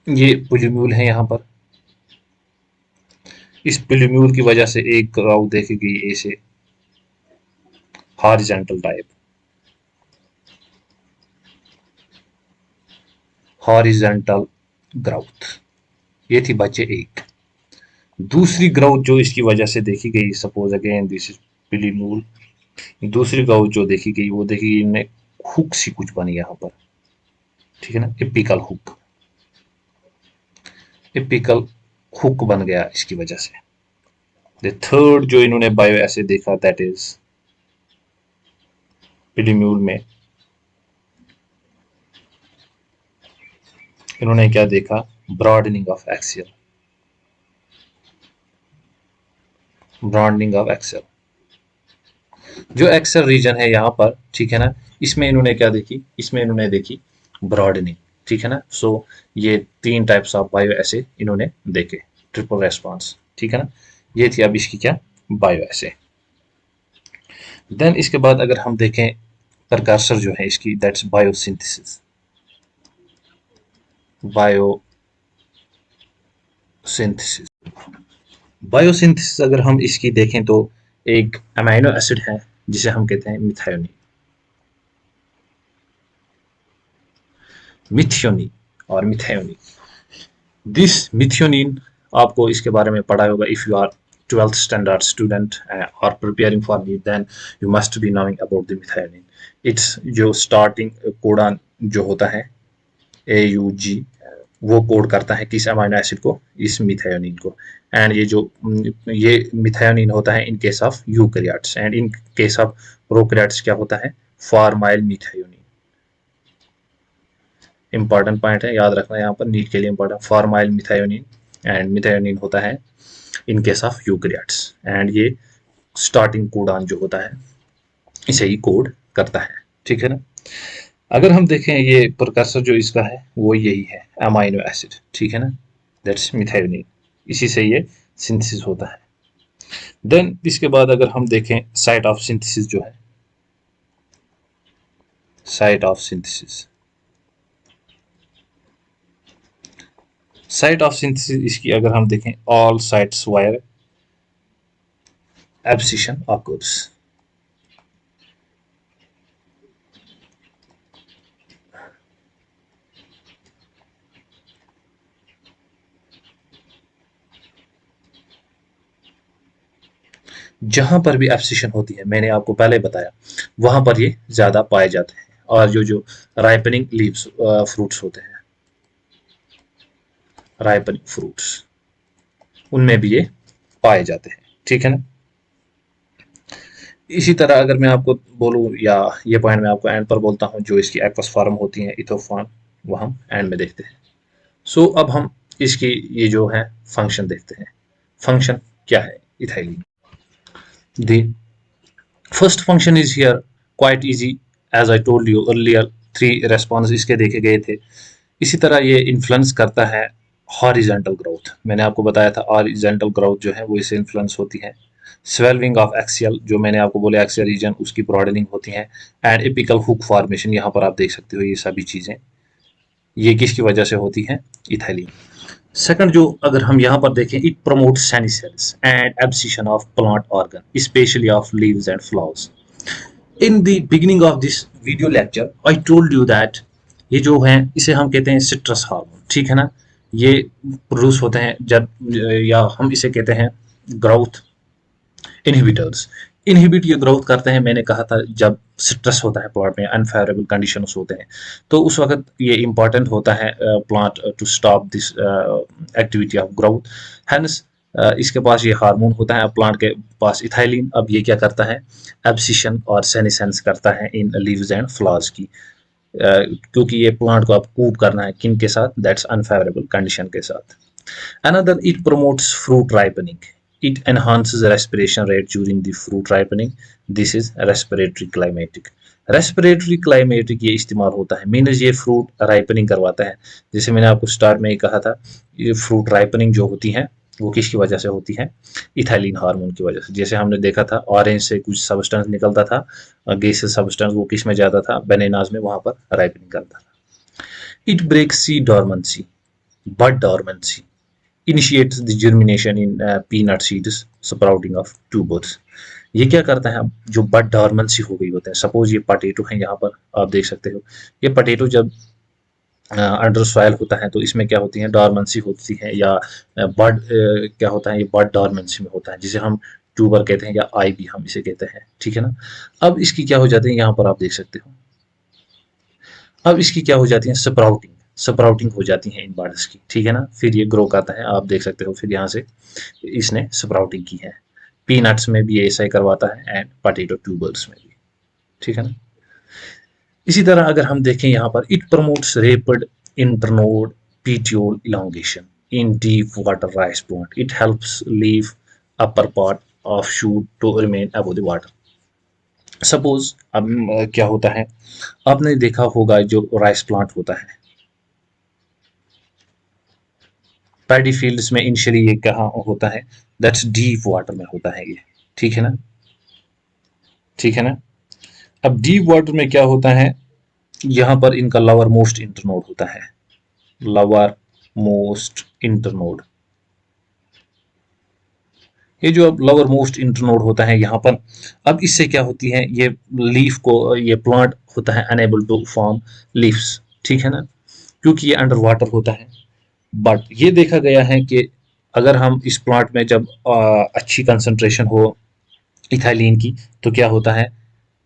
ये पिल्यूम्यूल है, यहाँ पर इस पिल्यूम्यूल की वजह से एक ग्राउथ देखी गई ऐसे हॉरिजॉन्टल टाइप, हॉरिजॉन्टल ग्राउथ, ये थी बच्चे एक। दूसरी ग्राउथ जो इसकी वजह से देखी गई, सपोज अगेन दिस इज पिल्यूम्यूल, दूसरी ग्राउथ जो देखी गई वो देखी गई इनमें हुक सी कुछ बनी यहाँ पर, ठीक है ना, एपिकल हुक, एपिकल हुक बन गया इसकी वजह से। द थर्ड जो इन्होंने बायो एसे देखा, दैट इज पिल्यूम्यूल में इन्होंने क्या देखा? Broadening of axial, broadening of axil. जो एक्सेल रीजन है यहाँ पर, ठीक है ना, इसमें इन्होंने क्या देखी? इसमें इन्होंने देखी ब्रॉडनिंग, ठीक है ना। सो ये तीन टाइप्स ऑफ बायो एसे इन्होंने देखे, ट्रिपल रेस्पॉन्स, ठीक है ना। ये थी अब इसकी क्या? बायो एसे। देन इसके बाद अगर हम देखें प्रकाशर जो है इसकी, दैट्स बायोसिंथेसिस। बायोसिंथेसिस, बायोसिंथेसिस अगर हम इसकी देखें तो एक अमीनो एसिड है जिसे हम कहते हैं मिथायोनिन। मिथियोनिन और मिथायोनिन, दिस मिथियोनिन, आपको इसके बारे में पढ़ा होगा if you are 12th standard student और preparing for NEET, then you must be knowing about the methionine. It's जो स्टार्टिंग कोडान जो होता है AUG, वो कोड करता है किस अमीनो एसिड को? इस मिथायोनिन को। एंड ये मिथायोनिन होता है in case of eukaryotes, and in case of prokaryotes क्या होता है? Formyl methionine. इंपॉर्टेंट पॉइंट है, याद रखना यहाँ पर, नीट के लिए important, formyl methionine, and methionine होता है in case of eukaryotes, and ये स्टार्टिंग कोडान जो होता है इसे ही कोड करता है, ठीक है ना। अगर हम देखें ये प्रिकर्सर जो इसका है वो यही है, अमाइनो एसिड, ठीक है ना, दैट्स मिथायोनिन, इसी से ये सिंथेसिस होता है। देन इसके बाद अगर हम देखें साइट ऑफ सिंथेसिस जो है, site of synthesis, site of synthesis इसकी अगर हम देखें, all sites wire abscission occurs. जहां पर भी एब्सिशन होती है, मैंने आपको पहले बताया, वहां पर ये ज्यादा पाए जाते हैं। और जो राइपनिंग लीव्स फ्रूट्स होते हैं, राइपनिंग फ्रूट्स, उनमें भी ये पाए जाते हैं, ठीक है ना। इसी तरह अगर मैं आपको बोलूँ, या ये पॉइंट मैं आपको एंड पर बोलता हूँ, जो इसकी एक्वस फॉर्म होती है इथोफॉर्म, वो हम एंड में देखते हैं। सो अब हम इसकी ये जो है फंक्शन देखते हैं। फंक्शन क्या है ethylene? The first function is here quite easy, as I told you earlier, 3 response इसके देखे गए थे। इसी तरह ये इन्फ्लुएंस करता है हॉरिजॉन्टल ग्रोथ, मैंने आपको बताया था हॉरिजॉन्टल ग्रोथ जो है वो इससे इन्फ्लुएंस होती है। स्वेलविंग ऑफ एक्सियल, जो मैंने आपको बोला एक्सियल रीजन, उसकी ब्रॉडनिंग होती है। एंड एपिकल हुक फॉर्मेशन, यहाँ पर आप देख सकते हो ये सभी चीजें, ये किसकी वजह से होती हैं? इथाइलिन। सेकंड जो अगर हम यहाँ पर देखें, it promotes senescence and abscission of plant organ, specially of leaves and flowers. In the beginning of this video lecture I told you that ये जो है इसे हम कहते हैं सिट्रस हार्मोन, ठीक है ना। ये प्रोड्यूस होते हैं जब, या हम इसे कहते हैं ग्रोथ इनहिबिटर्स। इनहिबिट ये ग्रोथ करते हैं, मैंने कहा था जब स्ट्रेस होता है प्लांट में, अनफेवरेबल कंडीशंस होते हैं, तो उस वक्त ये इंपॉर्टेंट होता है plant to stop this activity of growth. Hence इसके पास ये हार्मोन होता है प्लांट के पास, इथाइलिन। अब ये क्या करता है? एब्सिशन और सेनिसेंस करता है इन लीव्स एंड फ्लावर्स की, क्योंकि ये प्लांट को अब कूप करना है किन के साथ? दैट्स अनफेवरेबल कंडीशन के साथ। Another, it promotes fruit ripening, it enhances respiration rate during the fruit ripening. This is respiratory climatic. Respiratory climatic ये इस्तेमाल होता है, मीनस ये फ्रूट राइपनिंग करवाता है। जैसे मैंने आपको स्टार्ट में ही कहा था, ये फ्रूट राइपनिंग जो होती है वो किसकी वजह से होती है? इथाइलिन हार्मोन की वजह से। जैसे हमने देखा था ऑरेंज से कुछ सब्सटेंस निकलता था, गैसेस सब्सटेंस, वो किस में जाता था? बनानास में, वहां पर राइपनिंग करता था। It breaks seed dormancy, bud dormancy, initiates the germination in peanut seeds, sprouting of tubers. ये क्या करता है? जो बड डॉर्मेंसी हो गई होते हैं, सपोज ये पटेटो है, यहाँ पर आप देख सकते हो, ये पटेटो जब अंडर सॉइल होता है तो इसमें क्या होती है? डॉर्मेंसी होती है, या बड क्या होता है? ये बड डॉर्मेंसी में होता है, जिसे हम ट्यूबर कहते हैं, या आई भी हम इसे कहते हैं, ठीक है ना। अब इसकी क्या हो जाती है? यहाँ पर आप देख सकते हो, अब इसकी क्या हो जाती है? स्प्राउटिंग, स्प्राउटिंग हो जाती है इन बर्ड्स की, ठीक है ना। फिर ये ग्रो करता है, आप देख सकते हो, फिर यहाँ से इसने स्प्राउटिंग की है। पीनट्स में भी ये ऐसा ही करवाता है, एंड पोटैटो ट्यूबर्स में भी, ठीक है ना। इसी तरह अगर हम देखें यहाँ पर, it promotes rapid internode petiole elongation in deep water rice plant, it helps leave upper part of shoot to remain above the water. Suppose अब क्या होता है, आपने देखा होगा जो राइस प्लांट होता है, पैडी फील्ड्स में इनिशियली ये कहाँ होता है? दैट्स डीप वाटर में होता है ये, ठीक है ना, ठीक है ना। अब डीप वाटर में क्या होता है? यहाँ पर इनका लोअर मोस्ट इंटरनोड होता है, लोअर मोस्ट इंटरनोड। ये जो अब लोअर मोस्ट इंटरनोड होता है यहाँ पर, अब इससे क्या होती है? ये लीफ को, ये प्लांट होता है अनेबल टू फॉर्म लीव्स, ठीक है ना, क्योंकि ये अंडर वाटर होता है। बट ये देखा गया है कि अगर हम इस प्लांट में जब अच्छी कंसंट्रेशन हो इथाइलिन की, तो क्या होता है?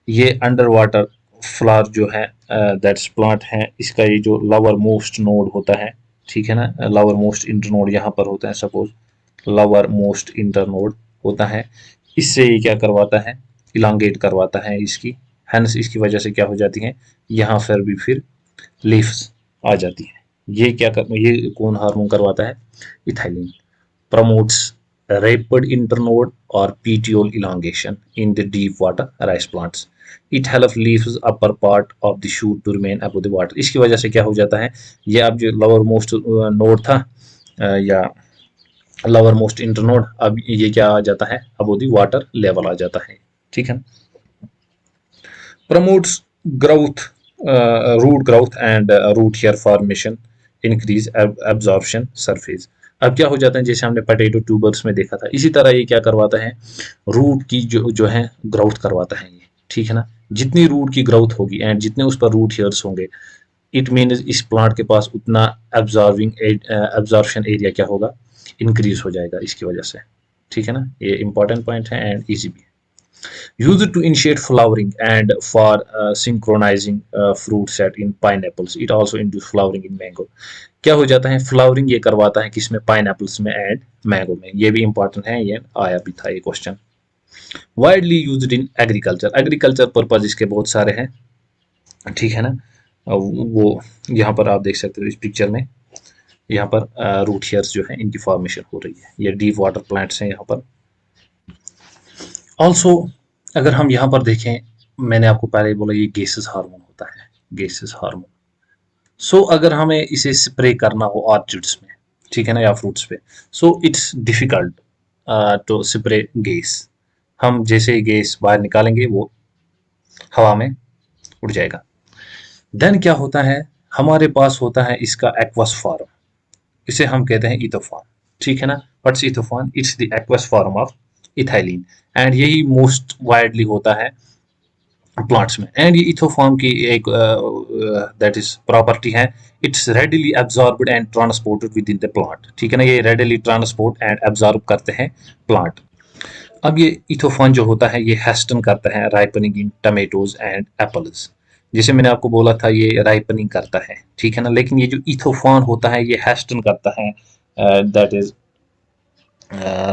ये अंडर वाटर फ्लावर जो है, दैट्स प्लांट है, इसका ये जो लोअर मोस्ट नोड होता है, ठीक है ना, लोअर मोस्ट इंटरनोड यहाँ पर होता है, सपोज लोअर मोस्ट इंटरनोड होता है, इससे ये क्या करवाता है? इलांगेट करवाता है इसकी, हैंस इसकी वजह से क्या हो जाती है? यहाँ पर भी फिर लीव्स आ जाती है। ये क्या कर, ये कौन हार्मोन करवाता है? Ethylene promotes rapid internode or petiole elongation in the deep water rice plants. It helps leaves upper part of the shoot to remain above the water. इसकी वजह से क्या हो जाता है, ये अब जो lower most नोड था या lower most internode, अब ये क्या आ जाता है, above the water level आ जाता है, ठीक है ना. Promotes growth, root growth and root hair formation, increase absorption surface. अब क्या हो जाता है, जैसे हमने पोटैटो ट्यूबर्स में देखा था, इसी तरह ये क्या करवाता है, रूट की जो है ग्रोथ करवाता है ये, ठीक है ना. जितनी रूट की ग्रोथ होगी एंड जितने उस पर रूट हेयर्स होंगे, इट मीन इस प्लांट के पास उतना एब्जॉर्प्शन एरिया क्या होगा, इंक्रीज हो जाएगा इसकी वजह से, ठीक है ना. ये इंपॉर्टेंट पॉइंट है एंड इजी भी है. Used to initiate flowering and for synchronizing fruit set in pineapples. It also induce flowering in mango. क्या हो जाता है, फ्लावरिंग ये करवाता है किसमें, पाइनएप्पल्स में एंड मैंगो में. ये भी इंपॉर्टेंट है, ये आया भी था ये question. Widely used in agriculture. Agriculture purpose इसके बहुत सारे हैं, ठीक है ना. वो यहाँ पर आप देख सकते हो इस पिक्चर में, यहाँ पर रूट हेयर्स जो है इनकी फॉर्मेशन हो रही है. ये डीप वाटर प्लांट्स हैं यहाँ पर. ऑल्सो अगर हम यहाँ पर देखें, मैंने आपको पहले ही बोला ये गैसेस हार्मोन होता है, गैसेस हार्मोन. सो अगर हमें इसे स्प्रे करना हो ऑर्चिड्स में, ठीक है ना, या फ्रूट्स पे, so it's difficult to spray gas. हम जैसे ही गैस बाहर निकालेंगे वो हवा में उड़ जाएगा. देन क्या होता है, हमारे पास होता है इसका एक्वस फॉर्म, इसे हम कहते हैं इथोफॉन, ठीक है ना. What's ethephon, it's the aqueous form of ethylene and यही मोस्ट वाइडली होता है प्लांट्स में. एंड ये इथोफॉर्म की एक दैट इज प्रॉपर्टी है, it's readily absorbed and transported within the plant, ठीक है ना. ये रेडिली ट्रांसपोर्ट एंड एब्जॉर्ब करते हैं प्लांट. अब ये इथोफॉन जो होता है ये हेस्टन करता है ripening in tomatoes and apples. जैसे मैंने आपको बोला था ये राइपनिंग करता है, ठीक है ना, लेकिन ये जो इथोफॉन होता है ये हेस्टन करता है दैट इज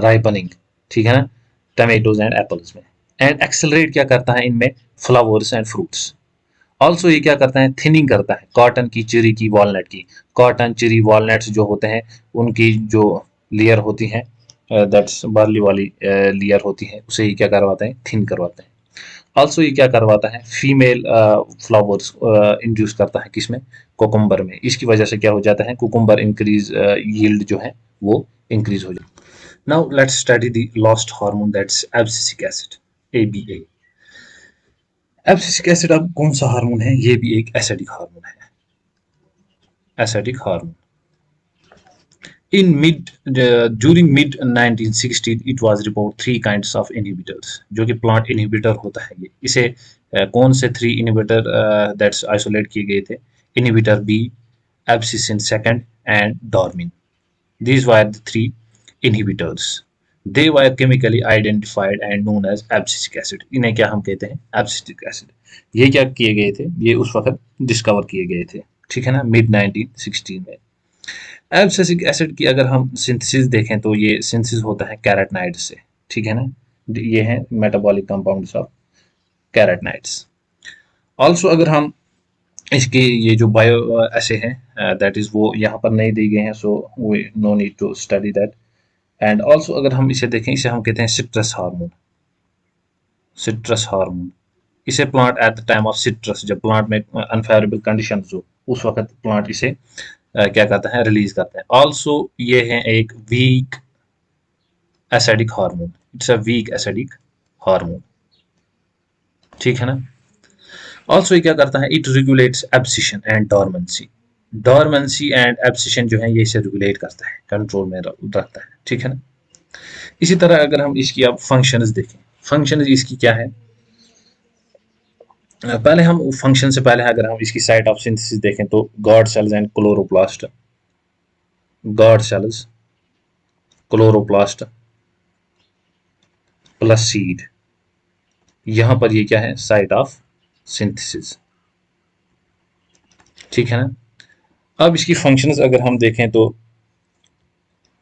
राइपनिंग, ठीक है ना, टमेटोज एंड एप्पल्स में. एंड एक्सेलरेट क्या करता है इनमें, फ्लावर्स एंड फ्रूट्स. ऑल्सो ये क्या करता है, थिनिंग करता है कॉटन की, चेरी की, वॉलनट की. कॉटन, चेरी, वॉलनट्स जो होते हैं उनकी जो लेयर होती है दैट्स बार्ली वाली लेयर होती है, उसे ये क्या करवाते हैं, थिन करवाते हैं. ऑल्सो ये क्या करवाता है, फीमेल फ्लावर्स इंड्यूस करता है किसमें, कोकुम्बर में. इसकी वजह से क्या हो जाता है, कोकुम्बर इंक्रीज यील्ड जो है वो इंक्रीज हो जाता है. Now let's study the lost hormone, that's abscisic acid, ABA. Abscisic acid अब कौन सा हार्मोन है, ये भी एक एसिडिक हार्मोन है, acidic hormone. During mid 1960 it was report 3 kinds of inhibitors, जो कि प्लांट इनहिबिटर होता है. ये इसे कौन से 3 इनहिबिटर दैट्स आइसोलेट किए गए थे, inhibitor B, abscisin second and dormin. These were the 3 inhibitors. They were chemically identified and known as abscisic acid. इन्हें क्या हम कहते हैं, abscisic acid. ये क्या किए गए थे, ये उस वक्त डिस्कवर किए गए थे, ठीक है ना, मिड 1916 में. एब्सिसिक एसिड की अगर हम सिंथेसिस देखें तो ये सिंथेसिस होता है कैरोटीनॉइड से, ठीक है ना. ये है metabolic compounds of carotenoids. Also अगर हम इसके ये जो बायो ऐसे हैं दैट इज वो यहाँ पर नहीं दी गए हैं, so we no need to study that. And also अगर हम इसे देखें, इसे हम कहते हैं सिट्रस हार्मोन, सिट्रस हार्मोन. इसे plant at the time of stress, जब प्लांट में अनफेवरेबल कंडीशन हो उस वक्त प्लांट इसे क्या करता है, रिलीज करता है. ऑल्सो ये है एक weak acidic hormone, it's a weak acidic hormone, ठीक है ना. ऑल्सो ये क्या करता है, it regulates abscission and dormancy. Dormancy and abscission जो है ये इसे रेगुलेट करता है, कंट्रोल में रखता है, ठीक है ना. इसी तरह अगर हम इसकी अब फंक्शंस देखें, फंक्शन इसकी क्या है, पहले हम फंक्शन से पहले अगर हम इसकी साइट ऑफ सिंथेसिस देखें तो guard cells and chloroplast, guard cells, chloroplast plus seed, यहां पर ये क्या है, साइट ऑफ सिंथेसिस, ठीक है ना. अब इसकी फंक्शंस अगर हम देखें तो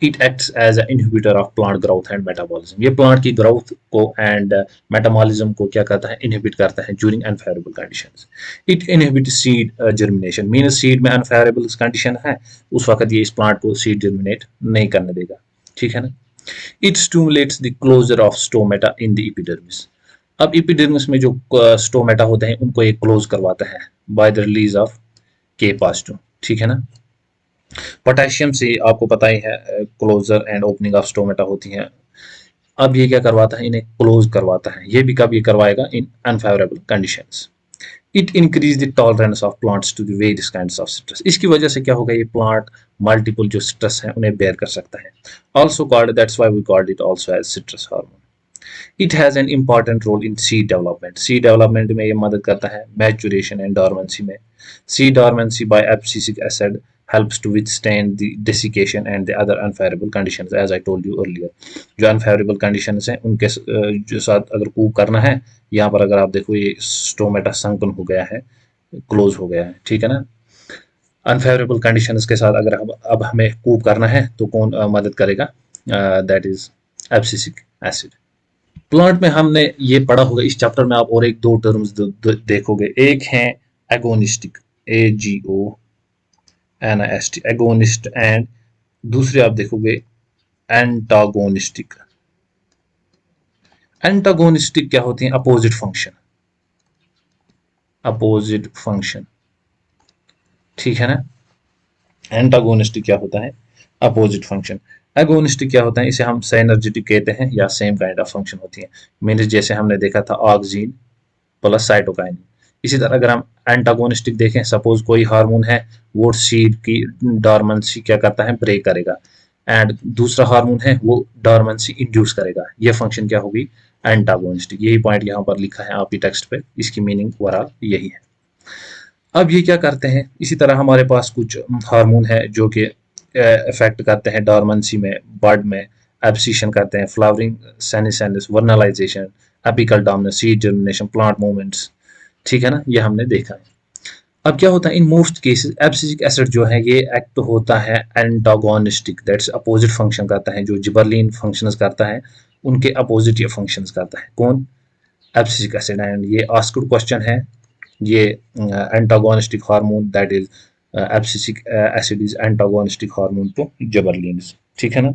it acts as a inhibitor of plant growth and metabolism. ये प्लांट की ग्रोथ को एंड मेटाबॉलिज्म को क्या करता है, इनहिबिट करता है during unfavourable conditions. It inhibit seed germination, means seed में अनफेवरेबल कंडीशन है उस वक्त ये इस प्लांट को सीड जर्मिनेट नहीं करने देगा, ठीक है ना. It stimulates the closure of stomata in the epidermis. अब एपिडर्मिस में जो स्टोमेटा होते हैं उनको ये क्लोज करवाता है बाय द रिलीज ऑफ के पॉजिटिव, ठीक है ना। पोटेशियम से आपको पता ही है closer and opening of stomata होती है। अब ये क्या करवाता है, इन्हें क्लोज करवाता है। ये भी कब ये करवाएगा, in unfavourable conditions. It increase the tolerance of plants to the various kinds of stress. इसकी वजह से क्या होगा, ये प्लांट मल्टीपल जो स्ट्रेस है उन्हें बेयर कर सकता है। Also called, that's why we called it also as stress hormone. It has an important role in seed development. Seed development में ये मदद करता है मैचुरेशन एंड डॉर्मेंसी में। Seed dormancy by abscisic acid helps to withstand the desiccation and the other unfavorable conditions as I told you earlier। जो unfavorable conditions हैं उनके जो साथ अगर कूप करना है, यहाँ पर अगर आप देखो ये स्टोमेटा संकन हो गया है, क्लोज हो गया है, ठीक है ना। अनफेवरेबल कंडीशंस के साथ अगर हम अब हमें कूप करना है तो कौन मदद करेगा, that is abscisic acid. Plant में हमने ये पढ़ा होगा, इस चैप्टर में आप और एक दो टर्म्स देखोगे। एक है एगोनिस्टिक, AGONIST, एगोनिस्ट, एंड दूसरे आप देखोगे एंटागोनिस्टिक। एंटागोनिस्टिक क्या होती है, अपोजिट फंक्शन, अपोजिट फंक्शन, ठीक है ना। एंटागोनिस्टिक क्या होता है, अपोजिट फंक्शन। एगोनिस्टिक क्या होता है, इसे हम साइनर्जिटिक कहते हैं या सेम काइंड ऑफ फंक्शन होती है। मीन्स जैसे हमने देखा था ऑक्सीन प्लस साइटोकाइन। इसी तरह अगर हम एंटागोनिस्टिक देखें, सपोज कोई हार्मोन है वो सीड की डॉर्मेंसी क्या करता है, ब्रेक करेगा, एंड दूसरा हार्मोन है वो डॉर्मेंसी इंड्यूस करेगा। ये फंक्शन क्या होगी, एंटागोनिस्टिक। यही पॉइंट यहाँ पर लिखा है आपकी टेक्स्ट पे, इसकी मीनिंग ओवरऑल यही है। अब ये क्या करते हैं, इसी तरह हमारे पास कुछ हार्मोन है जो कि इफेक्ट करते हैं डॉर्मेंसी में, बर्ड में एब्सिशन करते हैं, flowering, senescence, vernalization, apical dominance, seed germination, plant movements, ठीक है ना। ये हमने देखा है। अब क्या होता है, in most cases abscisic acid जो है ये एक्ट होता है एंटागोनिस्टिक, दैट्स अपोजिट फंक्शन करता है। जो जिबरलिन फंक्शंस करता है उनके अपोजिट ये फंक्शंस करता है। कौन, एब्सिसिक एसिड। एंड ये आस्क्ड क्वेश्चन है, ये antagonistic hormone that is abscisic acid is antagonistic hormone to gibberellin, ठीक है ना।